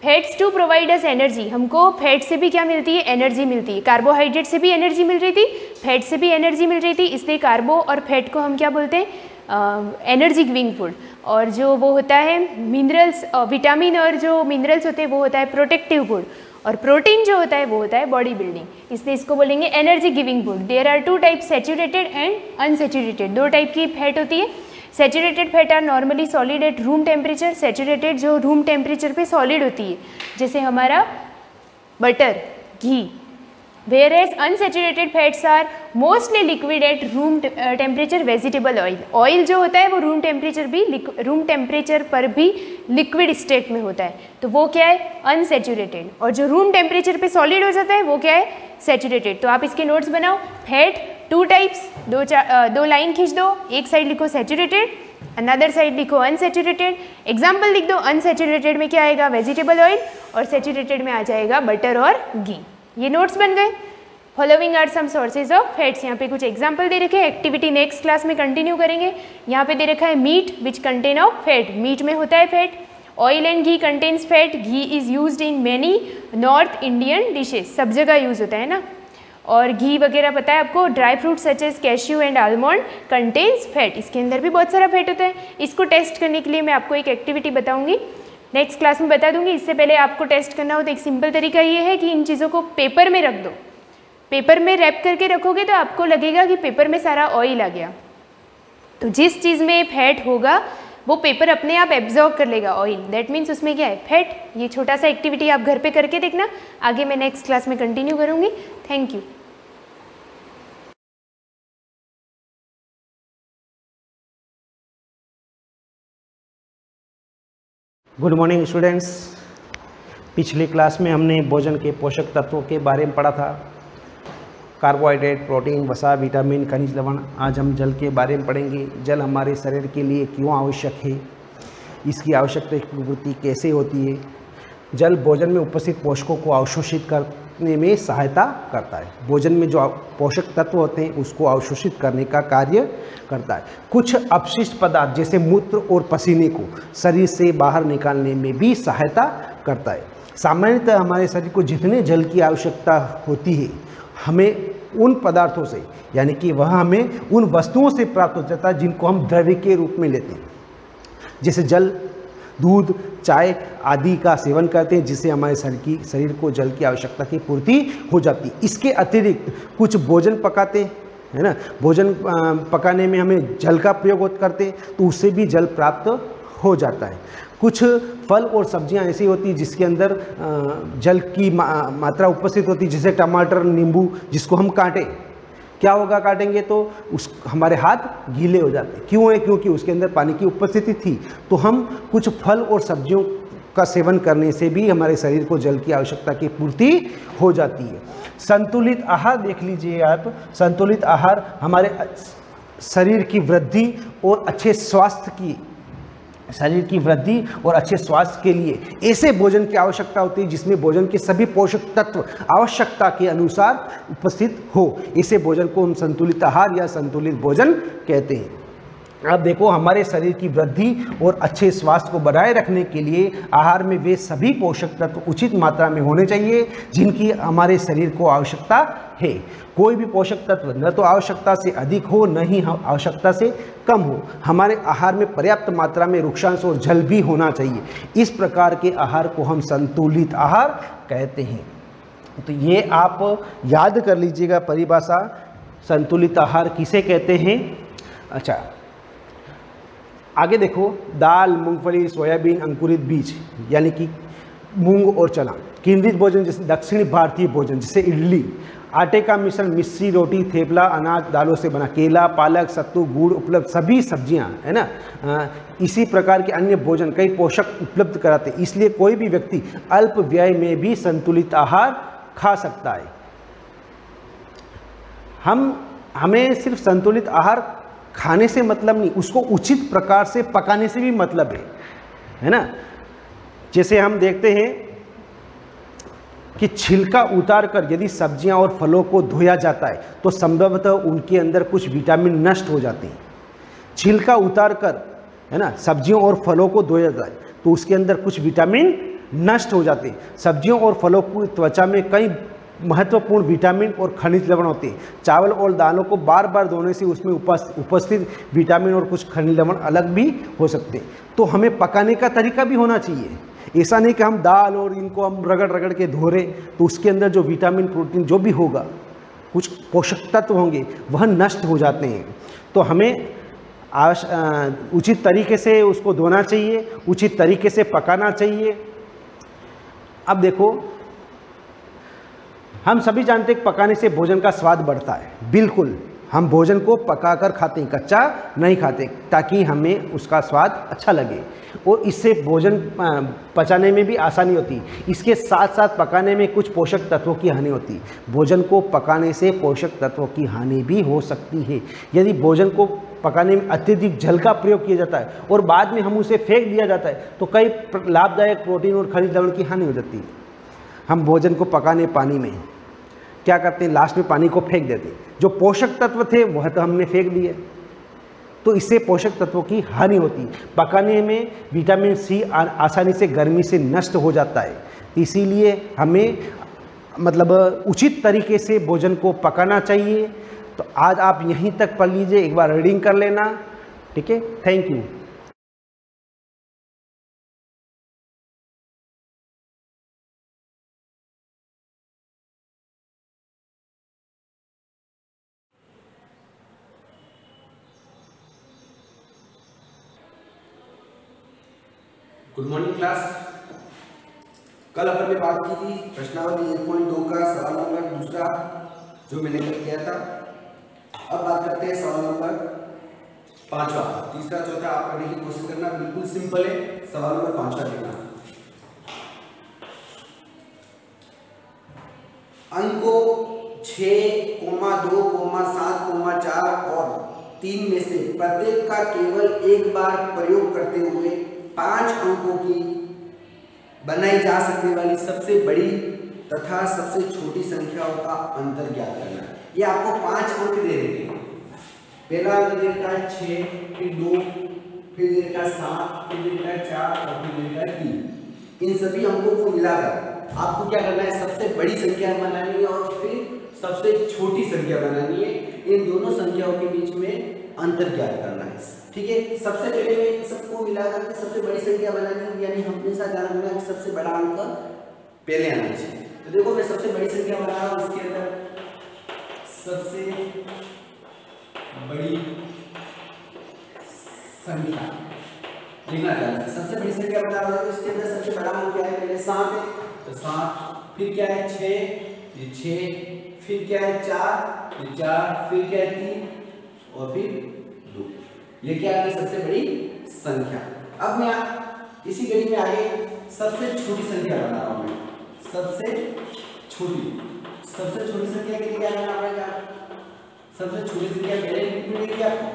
Fats to provide us energy, हमको फैट से भी क्या मिलती है, एनर्जी मिलती है। कार्बोहाइड्रेट से भी एनर्जी मिल रही थी, फैट से भी एनर्जी मिल रही थी, इसलिए कार्बो और फैट को हम क्या बोलते हैं, एनर्जी गिविंग फूड। और जो वो होता है मिनरल्स, विटामिन और जो मिनरल्स होते हैं वो होता है प्रोटेक्टिव फूड। और प्रोटीन जो होता है वो होता है बॉडी बिल्डिंग, इसलिए इसको बोलेंगे energy giving food. There are two type, saturated and unsaturated. दो टाइप की फैट होती है। Saturated fat are normally solid at room temperature. Saturated जो रूम टेम्परेचर पे सॉलिड होती है, जैसे हमारा बटर, घी। Whereas unsaturated fats are mostly liquid at room temperature vegetable oil। Oil जो होता है वो रूम टेम्परेचर पर भी लिक्विड स्टेट में होता है, तो वो क्या है अनसेचुरेटेड। और जो रूम टेम्परेचर पे सॉलिड हो जाता है वो क्या है सैचुरेटेड। तो आप इसके नोट्स बनाओ। फैट टू टाइप्स, दो लाइन खींच दो, एक साइड लिखो सैचुरेटेड, अनदर साइड लिखो अनसैचुरेटेड। एग्जाम्पल लिख दो, अनसैचुरेटेड में क्या आएगा वेजिटेबल ऑयल और सैचुरेटेड में आ जाएगा बटर और घी। ये नोट्स बन गए। Following are some sources of fats. यहाँ पे कुछ एग्जाम्पल दे रखे हैं, एक्टिविटी नेक्स्ट क्लास में कंटिन्यू करेंगे। यहाँ पे दे रखा है meat which contain of fat, meat में होता है fat. Oil and ghee contains fat, ghee is used in many north Indian dishes, सब जगह यूज होता है ना। और घी वगैरह पता है आपको। Dry fruit such as cashew and almond contains fat, इसके अंदर भी बहुत सारा फैट होता है। इसको टेस्ट करने के लिए मैं आपको एक एक्टिविटी बताऊंगी, नेक्स्ट क्लास में बता दूंगी। इससे पहले आपको टेस्ट करना हो तो एक सिंपल तरीका ये है कि इन चीज़ों को पेपर में रख दो। पेपर में रैप करके रखोगे तो आपको लगेगा कि पेपर में सारा ऑयल आ गया। तो जिस चीज़ में फैट होगा वो पेपर अपने आप एब्जॉर्ब कर लेगा ऑयल, दैट मीन्स उसमें क्या है फैट। ये छोटा सा एक्टिविटी आप घर पे करके देखना, आगे मैं नेक्स्ट क्लास में कंटिन्यू करूँगी। Thank you. Good morning students. पिछली क्लास में हमने भोजन के पोषक तत्वों के बारे में पढ़ा था, कार्बोहाइड्रेट, प्रोटीन, वसा, विटामिन, खनिज लवण। आज हम जल के बारे में पढ़ेंगे। जल हमारे शरीर के लिए क्यों आवश्यक है, इसकी आवश्यकता की पूर्ति कैसे होती है। जल भोजन में उपस्थित पोषकों को अवशोषित करने में सहायता करता है। भोजन में जो पोषक तत्व होते हैं उसको अवशोषित करने का कार्य करता है। कुछ अपशिष्ट पदार्थ जैसे मूत्र और पसीने को शरीर से बाहर निकालने में भी सहायता करता है। सामान्यतः हमारे शरीर को जितने जल की आवश्यकता होती है हमें उन पदार्थों से, यानी कि वह हमें उन वस्तुओं से प्राप्त हो जाता है जिनको हम द्रव्य के रूप में लेते हैं। जैसे जल, दूध, चाय आदि का सेवन करते हैं, जिससे हमारे शरीर को जल की आवश्यकता की पूर्ति हो जाती है। इसके अतिरिक्त कुछ भोजन पकाते है ना, भोजन पकाने में हमें जल का प्रयोग करते हैं, तो उससे भी जल प्राप्त हो जाता है। कुछ फल और सब्जियां ऐसी होती हैं जिसके अंदर जल की मात्रा उपस्थित होती है, जैसे टमाटर, नींबू, जिसको हम काटें, क्या होगा काटेंगे तो हमारे हाथ गीले हो जाते हैं। क्यों है? क्योंकि उसके अंदर पानी की उपस्थिति थी। तो हम कुछ फल और सब्जियों का सेवन करने से भी हमारे शरीर को जल की आवश्यकता की पूर्ति हो जाती है। संतुलित आहार देख लीजिए आप। संतुलित आहार हमारे शरीर की वृद्धि और अच्छे स्वास्थ्य के लिए ऐसे भोजन की आवश्यकता होती है जिसमें भोजन के सभी पोषक तत्व आवश्यकता के अनुसार उपस्थित हो। ऐसे भोजन को हम संतुलित आहार या संतुलित भोजन कहते हैं। अब देखो, हमारे शरीर की वृद्धि और अच्छे स्वास्थ्य को बनाए रखने के लिए आहार में वे सभी पोषक तत्व उचित मात्रा में होने चाहिए जिनकी हमारे शरीर को आवश्यकता है। कोई भी पोषक तत्व न तो आवश्यकता से अधिक हो, न ही आवश्यकता से कम हो। हमारे आहार में पर्याप्त मात्रा में वृक्षांश और जल भी होना चाहिए। इस प्रकार के आहार को हम संतुलित आहार कहते हैं। तो ये आप याद कर लीजिएगा परिभाषा, संतुलित आहार किसे कहते हैं। अच्छा, आगे देखो, दाल, मूंगफली, सोयाबीन, अंकुरित बीज यानी कि मूंग और चना। केंद्रित भोजन जैसे दक्षिणी भारतीय भोजन जैसे इडली, आटे का मिश्रण, मिस्सी रोटी, थेपला, अनाज, दालों से बना, केला, पालक, सत्तू, गुड़ उपलब्ध सभी सब्जियां, है ना। इसी प्रकार के अन्य भोजन कई पोषक उपलब्ध कराते हैं। इसलिए कोई भी व्यक्ति अल्प व्यय में भी संतुलित आहार खा सकता है। हमें सिर्फ संतुलित आहार खाने से मतलब नहीं, उसको उचित प्रकार से पकाने से भी मतलब है ना। जैसे हम देखते हैं कि छिलका उतारकर यदि सब्जियां और फलों को धोया जाता है तो संभवतः उनके अंदर कुछ विटामिन नष्ट हो जाते हैं। छिलका उतारकर, है ना, सब्जियों और फलों को धोया जाए तो उसके अंदर कुछ विटामिन नष्ट हो जाते हैं। सब्जियों और फलों की त्वचा में कई महत्वपूर्ण विटामिन और खनिज लवण होते हैं। चावल और दालों को बार बार धोने से उसमें उपस्थित विटामिन और कुछ खनिज लवण अलग भी हो सकते हैं। तो हमें पकाने का तरीका भी होना चाहिए। ऐसा नहीं कि हम दाल और इनको हम रगड़ रगड़ के धो रहे तो उसके अंदर जो विटामिन प्रोटीन जो भी होगा, कुछ पोषक तत्व होंगे, वह नष्ट हो जाते हैं। तो हमें उचित तरीके से उसको धोना चाहिए, उचित तरीके से पकाना चाहिए। अब देखो, हम सभी जानते हैं पकाने से भोजन का स्वाद बढ़ता है। बिल्कुल, हम भोजन को पकाकर खाते हैं, कच्चा नहीं खाते, ताकि हमें उसका स्वाद अच्छा लगे और इससे भोजन पचाने में भी आसानी होती है। इसके साथ साथ पकाने में कुछ पोषक तत्वों की हानि होती है। भोजन को पकाने से पोषक तत्वों की हानि भी हो सकती है। यदि भोजन को पकाने में अत्यधिक जल का प्रयोग किया जाता है और बाद में हम उसे फेंक दिया जाता है तो कई लाभदायक प्रोटीन और खनिज लवण की हानि हो जाती है। हम भोजन को पकाने पानी में क्या करते हैं, लास्ट में पानी को फेंक देते हैं। जो पोषक तत्व थे वह तो हमने फेंक दिए, तो इससे पोषक तत्वों की हानि होती है। पकाने में विटामिन सी आसानी से गर्मी से नष्ट हो जाता है। इसीलिए हमें उचित तरीके से भोजन को पकाना चाहिए। तो आज आप यहीं तक पढ़ लीजिए, एक बार रीडिंग कर लेना, ठीक है। Thank you. Good morning class. कल अपन ने बात की थी प्रश्नावली 1.2 का सवाल नंबर दूसरा जो मैंने कल किया था। अब बात करते हैं सवाल नंबर 5वां। तीसरा चौथा आप करने की कोशिश करना, बिल्कुल सिंपल है। सवाल नंबर 5वां देखना। अंकों 6, 2, 7, 4 और 3 में से प्रत्येक का केवल एक बार प्रयोग करते हुए 5 अंकों की बनाई जा सकने वाली सबसे बड़ी तथा सबसे छोटी संख्याओं का अंतर ज्ञात करना है। ये आपको 5 अंक दे रहे हैं। पहला अंक दे रखा है 6, फिर 2, फिर दे रखा है 7, फिर दे रखा है 4 और फिर दे रखा है 3। इन सभी अंकों को मिलाकर आपको क्या करना है, सबसे बड़ी संख्या बनानी है और फिर सबसे छोटी संख्या बनानी है। इन दोनों संख्याओं के बीच में अंतर ज्ञात करना है, ठीक है। सबसे पहले में इन सबको मिलाकर के सबसे बड़ी संख्या बनानी है, यानी हमेशा ध्यान रखना है कि सबसे बड़ा अंक पहले आना चाहिए। तो देखो मैं सबसे बड़ी संख्या बना रहा हूं, इसके अंदर सबसे बड़ी संख्या लिखना चाहिए। सबसे बड़ी संख्या बना रहा हूं, इसके अंदर सबसे बड़ा अंक क्या है, पहले 7 है, तो 7, फिर क्या है 6, ये 6, फिर क्या है 4, ये 4, फिर क्या है 3 और फिर 2। ये क्या है, सबसे बड़ी संख्या। अब मैं इसी गणित में आगे सबसे छोटी संख्या बना रहा हूं। सबसे छोटी संख्या के लिए क्या करना पड़ेगा, सबसे छोटी संख्या पहले लिखनी पड़ेगी आपको।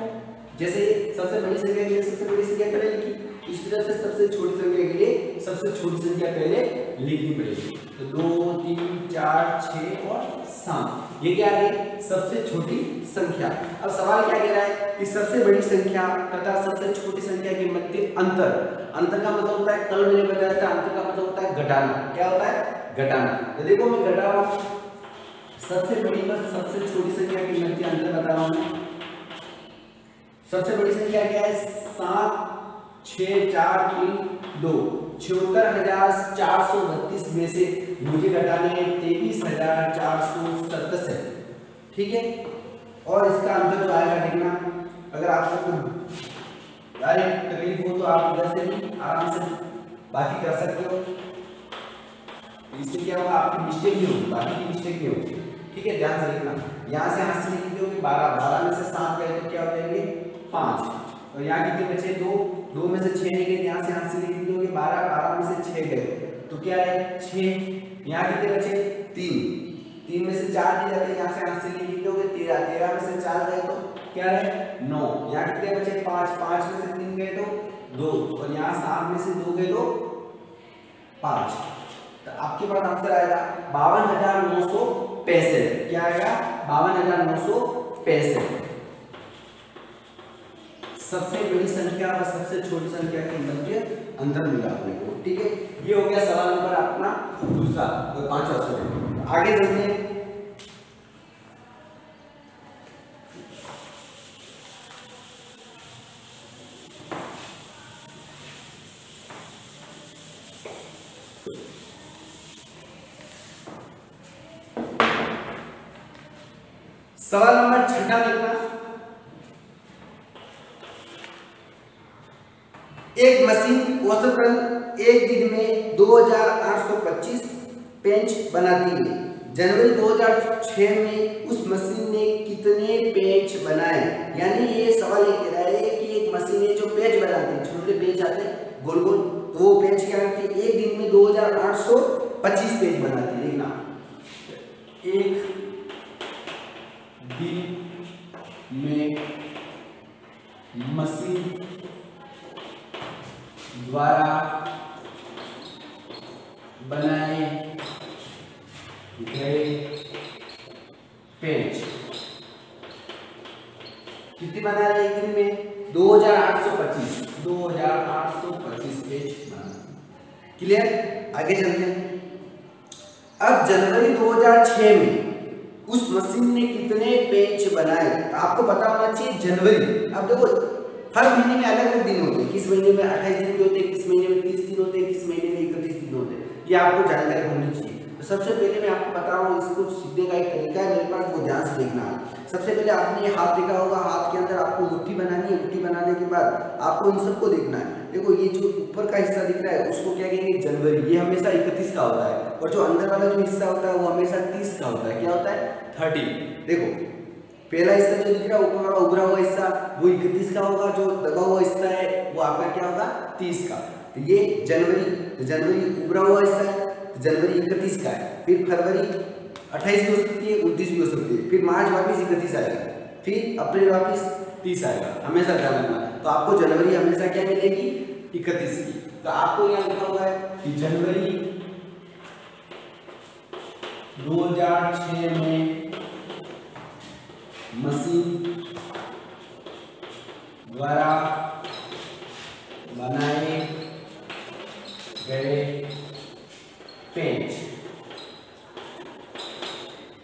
जैसे सबसे बड़ी संख्या के लिए सबसे बड़ी संख्या पहले लिखी, इस तरह से सबसे छोटी संख्या के लिए सबसे छोटी संख्या पहले लिखनी पड़ेगी। तो 2, 3, 4, 6 और 7, ये क्या है, सबसे छोटी संख्या। अब सवाल क्या कह रहा है कि सबसे बड़ी संख्या तथा सबसे छोटी संख्या के मध्य अंतर का मतलब होता है, कल मैंने बताया था, अंतर का मतलब होता है घटाना। क्या होता है, घटाना। तो देखो मैं घटा रहा हूं, सबसे बड़ी और सबसे छोटी संख्या के मध्य अंतर बता रहा हूं। सबसे बड़ी संख्या क्या है, 7, 6, 4, 3, 2। 76,432 में से मुझे घटाने हैं 23,467, ठीक है। और इसका अंतर जो आएगा देखना, अगर आपको तकलीफ हो तो आप इधर से भी आराम से बाकी कर सकते हो। इससे क्या होगा, आपकी मिस्टेक नहीं होगी, बाकी की मिस्टेक नहीं होगी, ठीक है। ध्यान से लिखना, यहाँ से हाथ से लिख दोगे 12 में से 7 गए तो क्या हो जाएंगे 5, और यहाँ कितने बचे 2 में से 6 निकले, यहाँ से हाथ से लिख दोगे 12 में से 6 गए तो क्या है 6। यहाँ कितने बचे 3 में से 4 दिए जाते हैं, यहाँ से हाथ से लिख दोगे 13 में से 4 गए तो क्या है 9। यहाँ कितने बचे 5 में से 3 गए तो 2, और यहाँ 7 में से 2 गए तो 5। तो आपके पास आंसर आएगा 52,965। क्या आएगा, 52,965। सबसे बड़ी संख्या और सबसे छोटी संख्या के मध्य अंतर मिला अपने को, ठीक है। ये हो गया सवाल नंबर अपना दूसरा, 5वां सवाल। आगे चलते हैं। सवाल नंबर 6 देखना। एक मशीन औसतन एक दिन में 2825 पेंच बनाती है। जनवरी 2006 में उस मशीन ने कितने पेंच बनाए? यानी ये सवाल ये कह रहा है कि एक मशीन है जो पेंच बनाती है, छोटे पेंच आते हैं गोल गोल, तो वो पेंच क्या करती है? एक दिन में 2825 पेंच बनाती है। देखना, एक दिन में मशीन द्वारा बनाए गए पेंच कितनी बना रहे एक दिन में? 2825 पेज बनाना। क्लियर? आगे चलते हैं। अब जनवरी 2006 में उस मशीन ने कितने पेंच बनाए? आपको पता होना चाहिए जनवरी। अब देखो हर महीने में अलग अलग दिन होते हैं, किस महीने में 28 दिन होते हैं, किस महीने में 30 दिन होते हैं, किस महीने में 31 दिन होते हैं, ये आपको जानकारी होनी चाहिए। तो सबसे पहले मैं आपको बता रहा हूँ, इसको सीखने का एक तरीका है मेरे पास, वो ध्यान से देखना है। सबसे पहले आपने ये हाथ देखा होगा, हाथ के अंदर आपको मुट्ठी बनानी है। मुट्ठी बनाने के बाद आपको इन सबको देखना है। देखो ये जो ऊपर का हिस्सा दिख रहा है उसको क्या कहेंगे? जनवरी। ये हमेशा 31 का होता है, और जो अंदर वाला जो हिस्सा होता है वो हमेशा 30 का होता है। क्या होता है? 30। देखो पहला हिस्सा जो दिख रहा है ऊपर वाला उभरा हुआ हिस्सा वो 31 का होगा, जो दबा हुआ हिस्सा है वो आपका क्या होगा? 30 का। तो ये जनवरी, तो जनवरी उभरा हुआ हिस्सा है, तो जनवरी 31 का है। फिर फरवरी 28 भी हो सकती है, 29 भी हो सकती है। फिर मार्च वापिस 31 आएगा, फिर अप्रैल वापिस 30 आएगा। हमेशा ध्यान रखना। तो आपको जनवरी हमेशा क्या मिलेगी? 31 की। तो आपको यहाँ लिखा हुआ है कि जनवरी 2006 में मशीन द्वारा बनाए गए पेंच।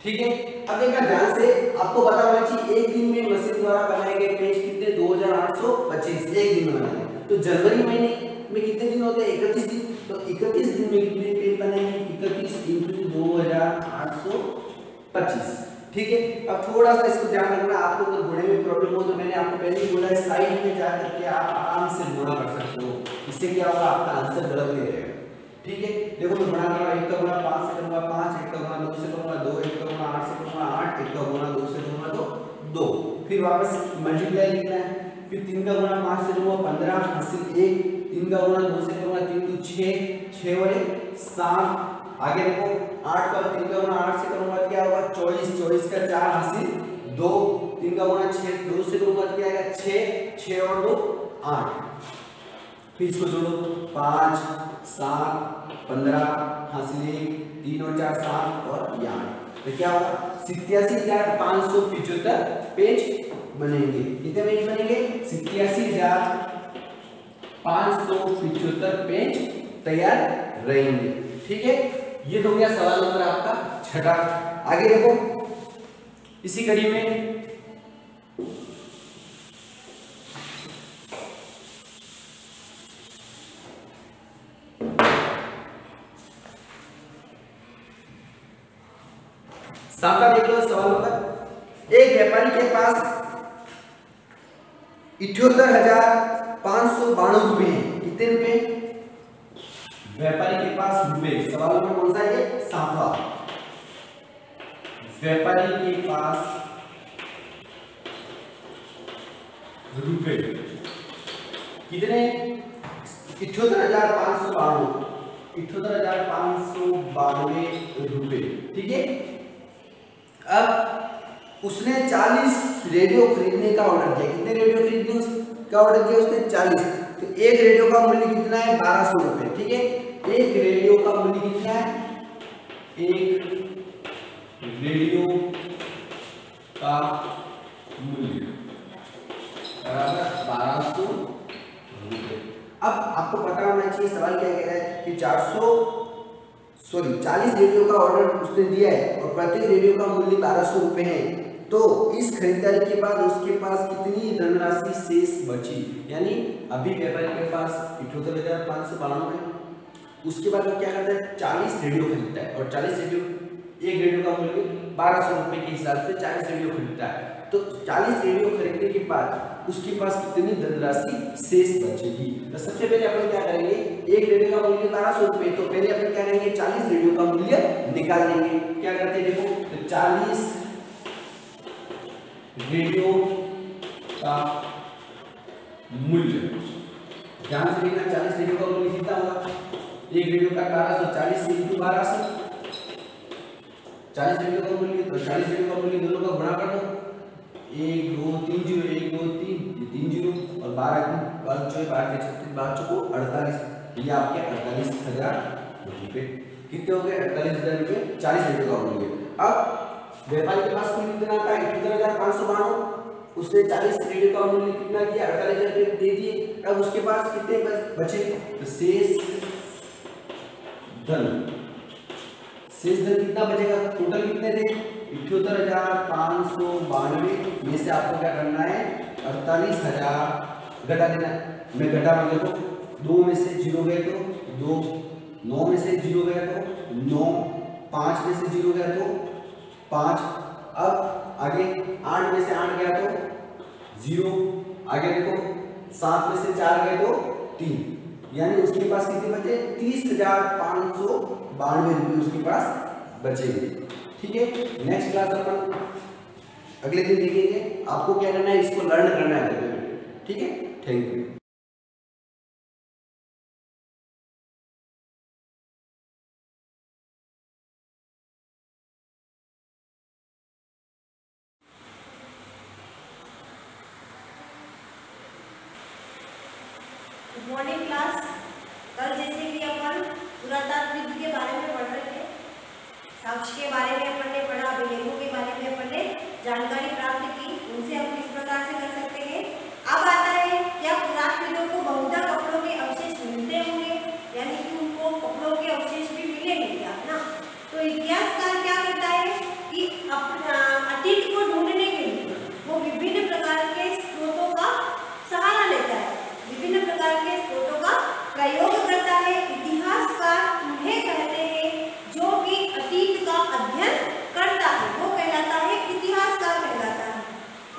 ठीक है? अब देखना ध्यान से, आपको पता होना चाहिए एक दिन में मशीन द्वारा बनाए गए पेंच कितने? 2825 एक दिन में बनाए। तो जनवरी महीने में कितने दिन होते हैं? 31 दिन। तो 31 दिन में कितने पेंच बनाएंगे? 31 × 2825। ठीक है? अब थोड़ा सा इसको ध्यान रखना, आपको अगर गुणे में प्रॉब्लम हो तो मैंने आपको पहले ही बोला है साइड में जा करके आप आराम से गुणा कर सकते हो। इससे क्या होगा? आपका आंसर गलत नहीं रहेगा। ठीक है? देखो मैं गुणा करूंगा, 1 का गुणा 5 से करूंगा 5, 1 का गुणा 2 से करूंगा 2, 1 का गुणा 8 से करूंगा 8, 1 का गुणा 2 से करूंगा तो 2। फिर वापस मल्टीप्लाई लिखना है। फिर 3 का गुणा 5 से करूंगा 15, हासिल 1, 3 का गुणा 2 से करूंगा 3 × 6, 6 और 1 7। आगे देखो 8 का 3 का गुणा 8 से करूंगा क्या होगा? 24, 24 का 4 हासिल 2, 3 का गुणा 6 2 से करूंगा क्या आएगा? 6, 6 और 2 8। फिर इसको जोड़ो 5 7 15 हासिल 1, 3 और 4 7 और 8। तो क्या होगा? 87,575 पेज बनेंगे। कितने पेज बनेंगे? 87,575 पेज तैयार रहेंगे। ठीक है? ये तो गया सवाल नंबर आपका 6। आगे देखो इसी कड़ी में सामने देख लो सवाल नंबर। एक व्यापारी के पास 78,592 रुपए हैं। कितने रुपए? व्यापारी के पास रुपए। सवाल नंबर कौन सा है? 7वां। व्यापारी के पास रुपए कितने? 78,592 रुपए। ठीक है? अब उसने 40 रेडियो खरीदने का ऑर्डर दिया। कितने रेडियो खरीदने का ऑर्डर दिया उसने? 40। तो एक रेडियो का मूल्य कितना है? 1200 रुपए। ठीक है? एक रेडियो का मूल्य कितना है? एक रेडियो का मूल्य बराबर 1200 रुपए। अब आपको पता होना चाहिए सवाल क्या कह रहा है कि 40 रेडियो का ऑर्डर उसने दिया है और प्रत्येक रेडियो का मूल्य 1200 रुपए है। तो इस खरीदारी के बाद उसके पास कितनी धनराशि शेष बची? यानी अभी व्यापारी के पास 78,592 है। उसके बाद वो क्या करता है? 40 रेडियो खरीदता है और 40 रेडियो एक रेडियो का मूल्य 1200 रुपए के हिसाब से 40 रेडियो खरीदता है, तो 40 रेडियो खरीदने के बाद उसके पास कितनी धनराशि शेष बचेगी। तो सबसे पहले अपन क्या करेंगे, एक रेडियो का मूल्य 1200 रुपए, तो पहले अपन क्या करेंगे 40 रेडियो का मूल्य निकाल लेंगे। क्या करते हैं देखो, तो 40 रेडियो का मूल्य, ध्यान से देखना 40 रेडियो का मूल्य कितना होगा, एक रेडियो का 1240 into 1200, 40 रेडियो का मूल्य, तो 40 रेडियो का मूल्य दोनों का गुणा कर दो, 1 2 3 0 1 2 3 0 और 12 36 48, ये आपके 48,000 रुपए कितने हो गए, 48,000 रुपए 40 रेडियो का मूल्य। अब व्यापारी के पास कुल कितना आता है 71,592, उसने 40 रेडियो का मूल्य कितना दिया 48,000 रुपए दे दिए। अब उसके पास कितने बचे, तो शेष धन कितना बचेगा, टोटल कितने थे 78,592 में से आपको क्या करना है 48,000 घटा देना है। मैं घटा रहा हूं, देखो 2 में से 0 गए तो 2, 9 में से 0 गया तो 9, 5 में से 0 गया तो 5, अब आगे 8 में से 8 गया तो 0, आगे देखो 7 में से 4 गए तो 3, यानी उसके पास कितने बचे 30,592 रुपये उसके पास बचेंगे। ठीक है, नेक्स्ट क्लास अपन अगले दिन देखेंगे, आपको क्या करना है इसको लर्न करना है। ठीक है, thank you. Good morning class. कल जैसे कि अपन पुरातत्व के बारे में पढ़ रहे थे, साक्ष्य के बारे में अपन ने पढ़ा, अभिलेखों के बारे में अपन ने जानकारी प्राप्त की, उनसे हम किस प्रकार से कर सकते हैं। अब आता है क्या पुरातत्वविदों को बहुधा कपड़ों के अवशेष मिलते होंगे, यानी कि उनको कपड़ों के अवशेष भी मिलेंगे क्या ना। तो इतिहासकार क्या करता है कि अतीत को ढूंढने के लिए वो विभिन्न प्रकार के स्रोतों का सहारा लेता है, विभिन्न प्रकार के स्रोतों का प्रयोग करता है। इतिहासकार उन्हें कहते हैं जो कि अतीत का अध्ययन करता है, वो कहलाता है इतिहासकार कहलाता है।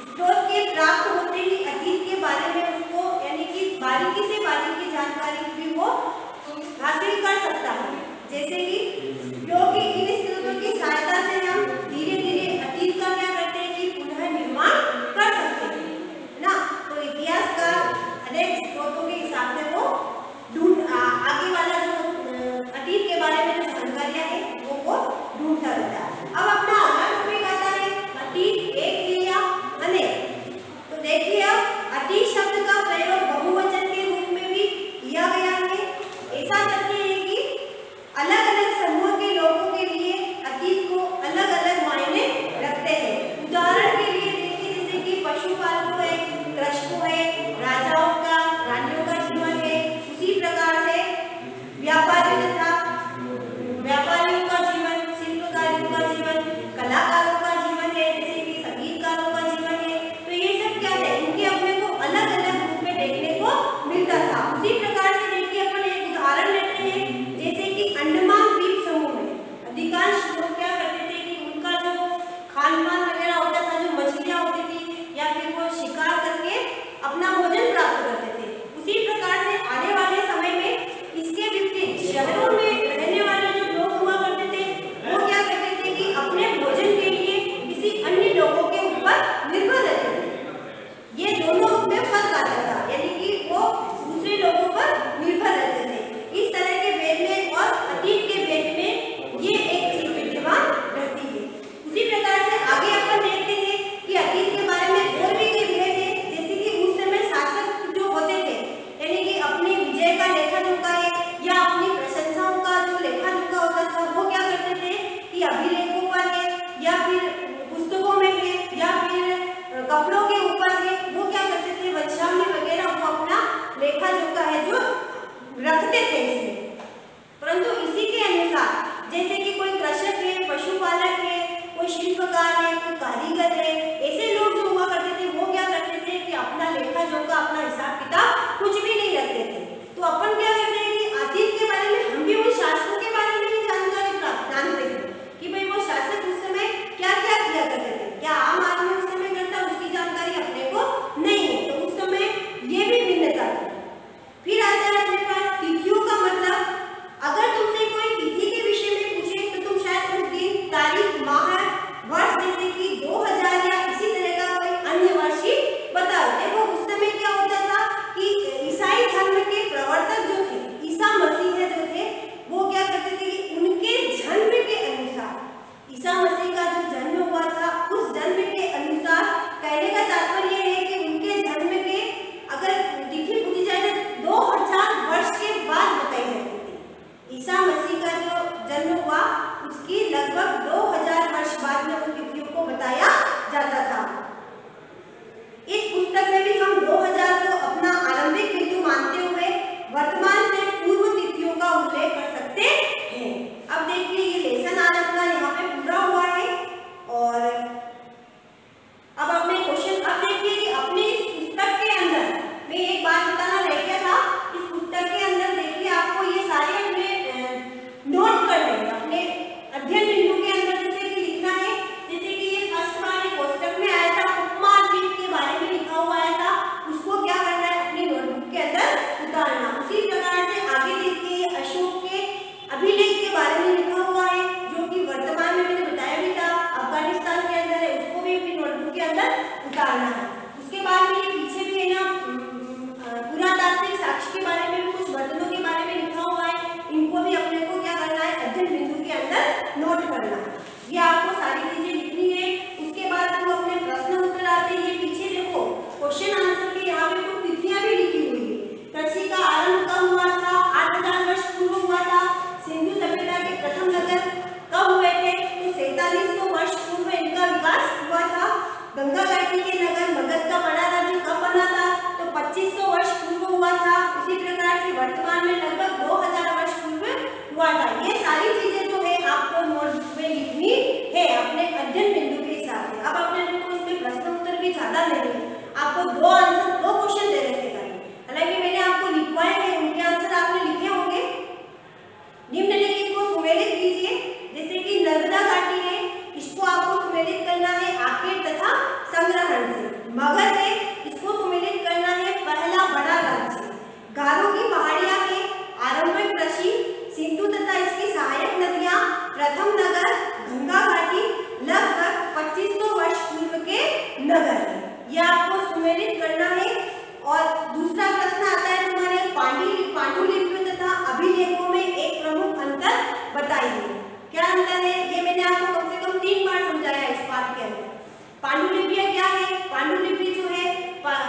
स्रोत के प्राप्त होते ही अतीत के बारे में उसको यानी कि बारीकी से बारीकी जानकारी भी वो हासिल कर सकता है। जैसे कि क्योंकि इन स्रोतों की सहायता से हम धीरे धीरे अतीत का क्या करते हैं कि पुनः निर्माण कर सकते हैं ना। तो इतिहासकार अनेक स्रोतों के हिसाब से वो आगे वाला जो अतीत के बारे में जो जानकारियां है वो ढूंढता रहता है। अब अपना अगला टॉपिक आता है अतीत एक है या अनेक। तो देखिए अब अतीत शब्द का प्रयोग बहुवचन के रूप में भी किया गया है। ऐसा करते हैं कि अलग अलग समूह के लोगों के लिए अतीत को अलग अलग मायने रखते हैं। उदाहरण के लिए देखिए जैसे कि पशुपालकों है, कृषकों है, राजाओं का रानियों का जीवन है, उसी प्रकार से व्यापारी तथा ज़्यादा नहीं है। आपको दो क्वेश्चन दे रखे थे, हालांकि मैंने आपको लिखवाए हैं, उनके आंसर आपने लिखे होंगे। निम्नलिखित को सुमेलित कीजिए। जैसे कि नर्मदा घाटी है, इसको आपको सुमेलित करना है आखेट तथा संग्रहण से। मगध है, इसको सुमेलित करना है पहला बड़ा राज्य। गारो की पहाड़ियां है, आरंभिक कृषि, सिंधु तथा इसकी सहायक नदियां, प्रथम नगर, गंगा घाटी, लगभग 2500 वर्ष पूर्व के नगर। यह आपको सुमेलित करना है। और दूसरा प्रश्न आता है तुम्हारे पांडुलिपियों तथा अभिलेखों में एक प्रमुख अंतर बताइए। क्या अंतर है? ये मैंने आपको कम से कम 3 बार समझाया इस पाठ के अंदर। पांडुलिपियां क्या है? पांडुलिपि जो है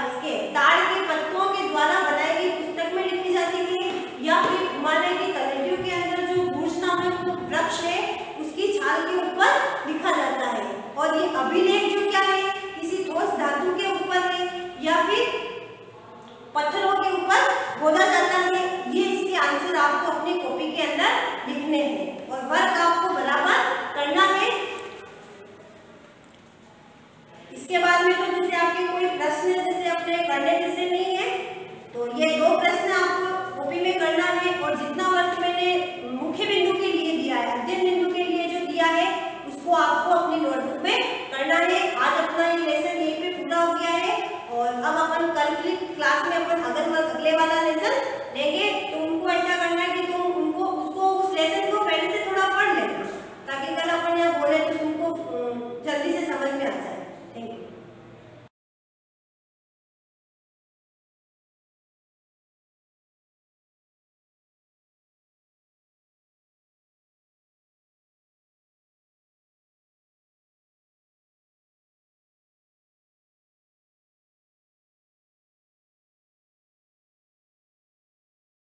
इसके ताड़ के पत्तों के द्वारा बनाई गई पुस्तक में लिखी जाती है, या फिर हिमालय की तलहटियों के अंदर जो भूष नामक वृक्ष है उसकी छाल के ऊपर लिखा जाता है। और ये अभिलेख जो क्या है, किसी ठोस धातु के ऊपर है या फिर पत्थरों के ऊपर खोदा जाता है। ये इसके आंसर आपको अपनी कॉपी के अंदर लिखने हैं और वर्क आपको बराबर करना है। इसके बाद में तो जैसे आपके कोई प्रश्न जैसे अपने करने जैसे नहीं है, तो ये 2 प्रश्न आपको कॉपी में करना है। और जितना वर्क मैंने मुख्य बिंदु के लिए दिया है, अध्ययन बिंदु के लिए जो दिया है, उसको आपको अपनी नोटबुक में करना है। आज अपना ये लेसन यहीं पे पूरा हो गया है और अब अपन कल की क्लास में अपन अगले वाला लेसन लेंगे।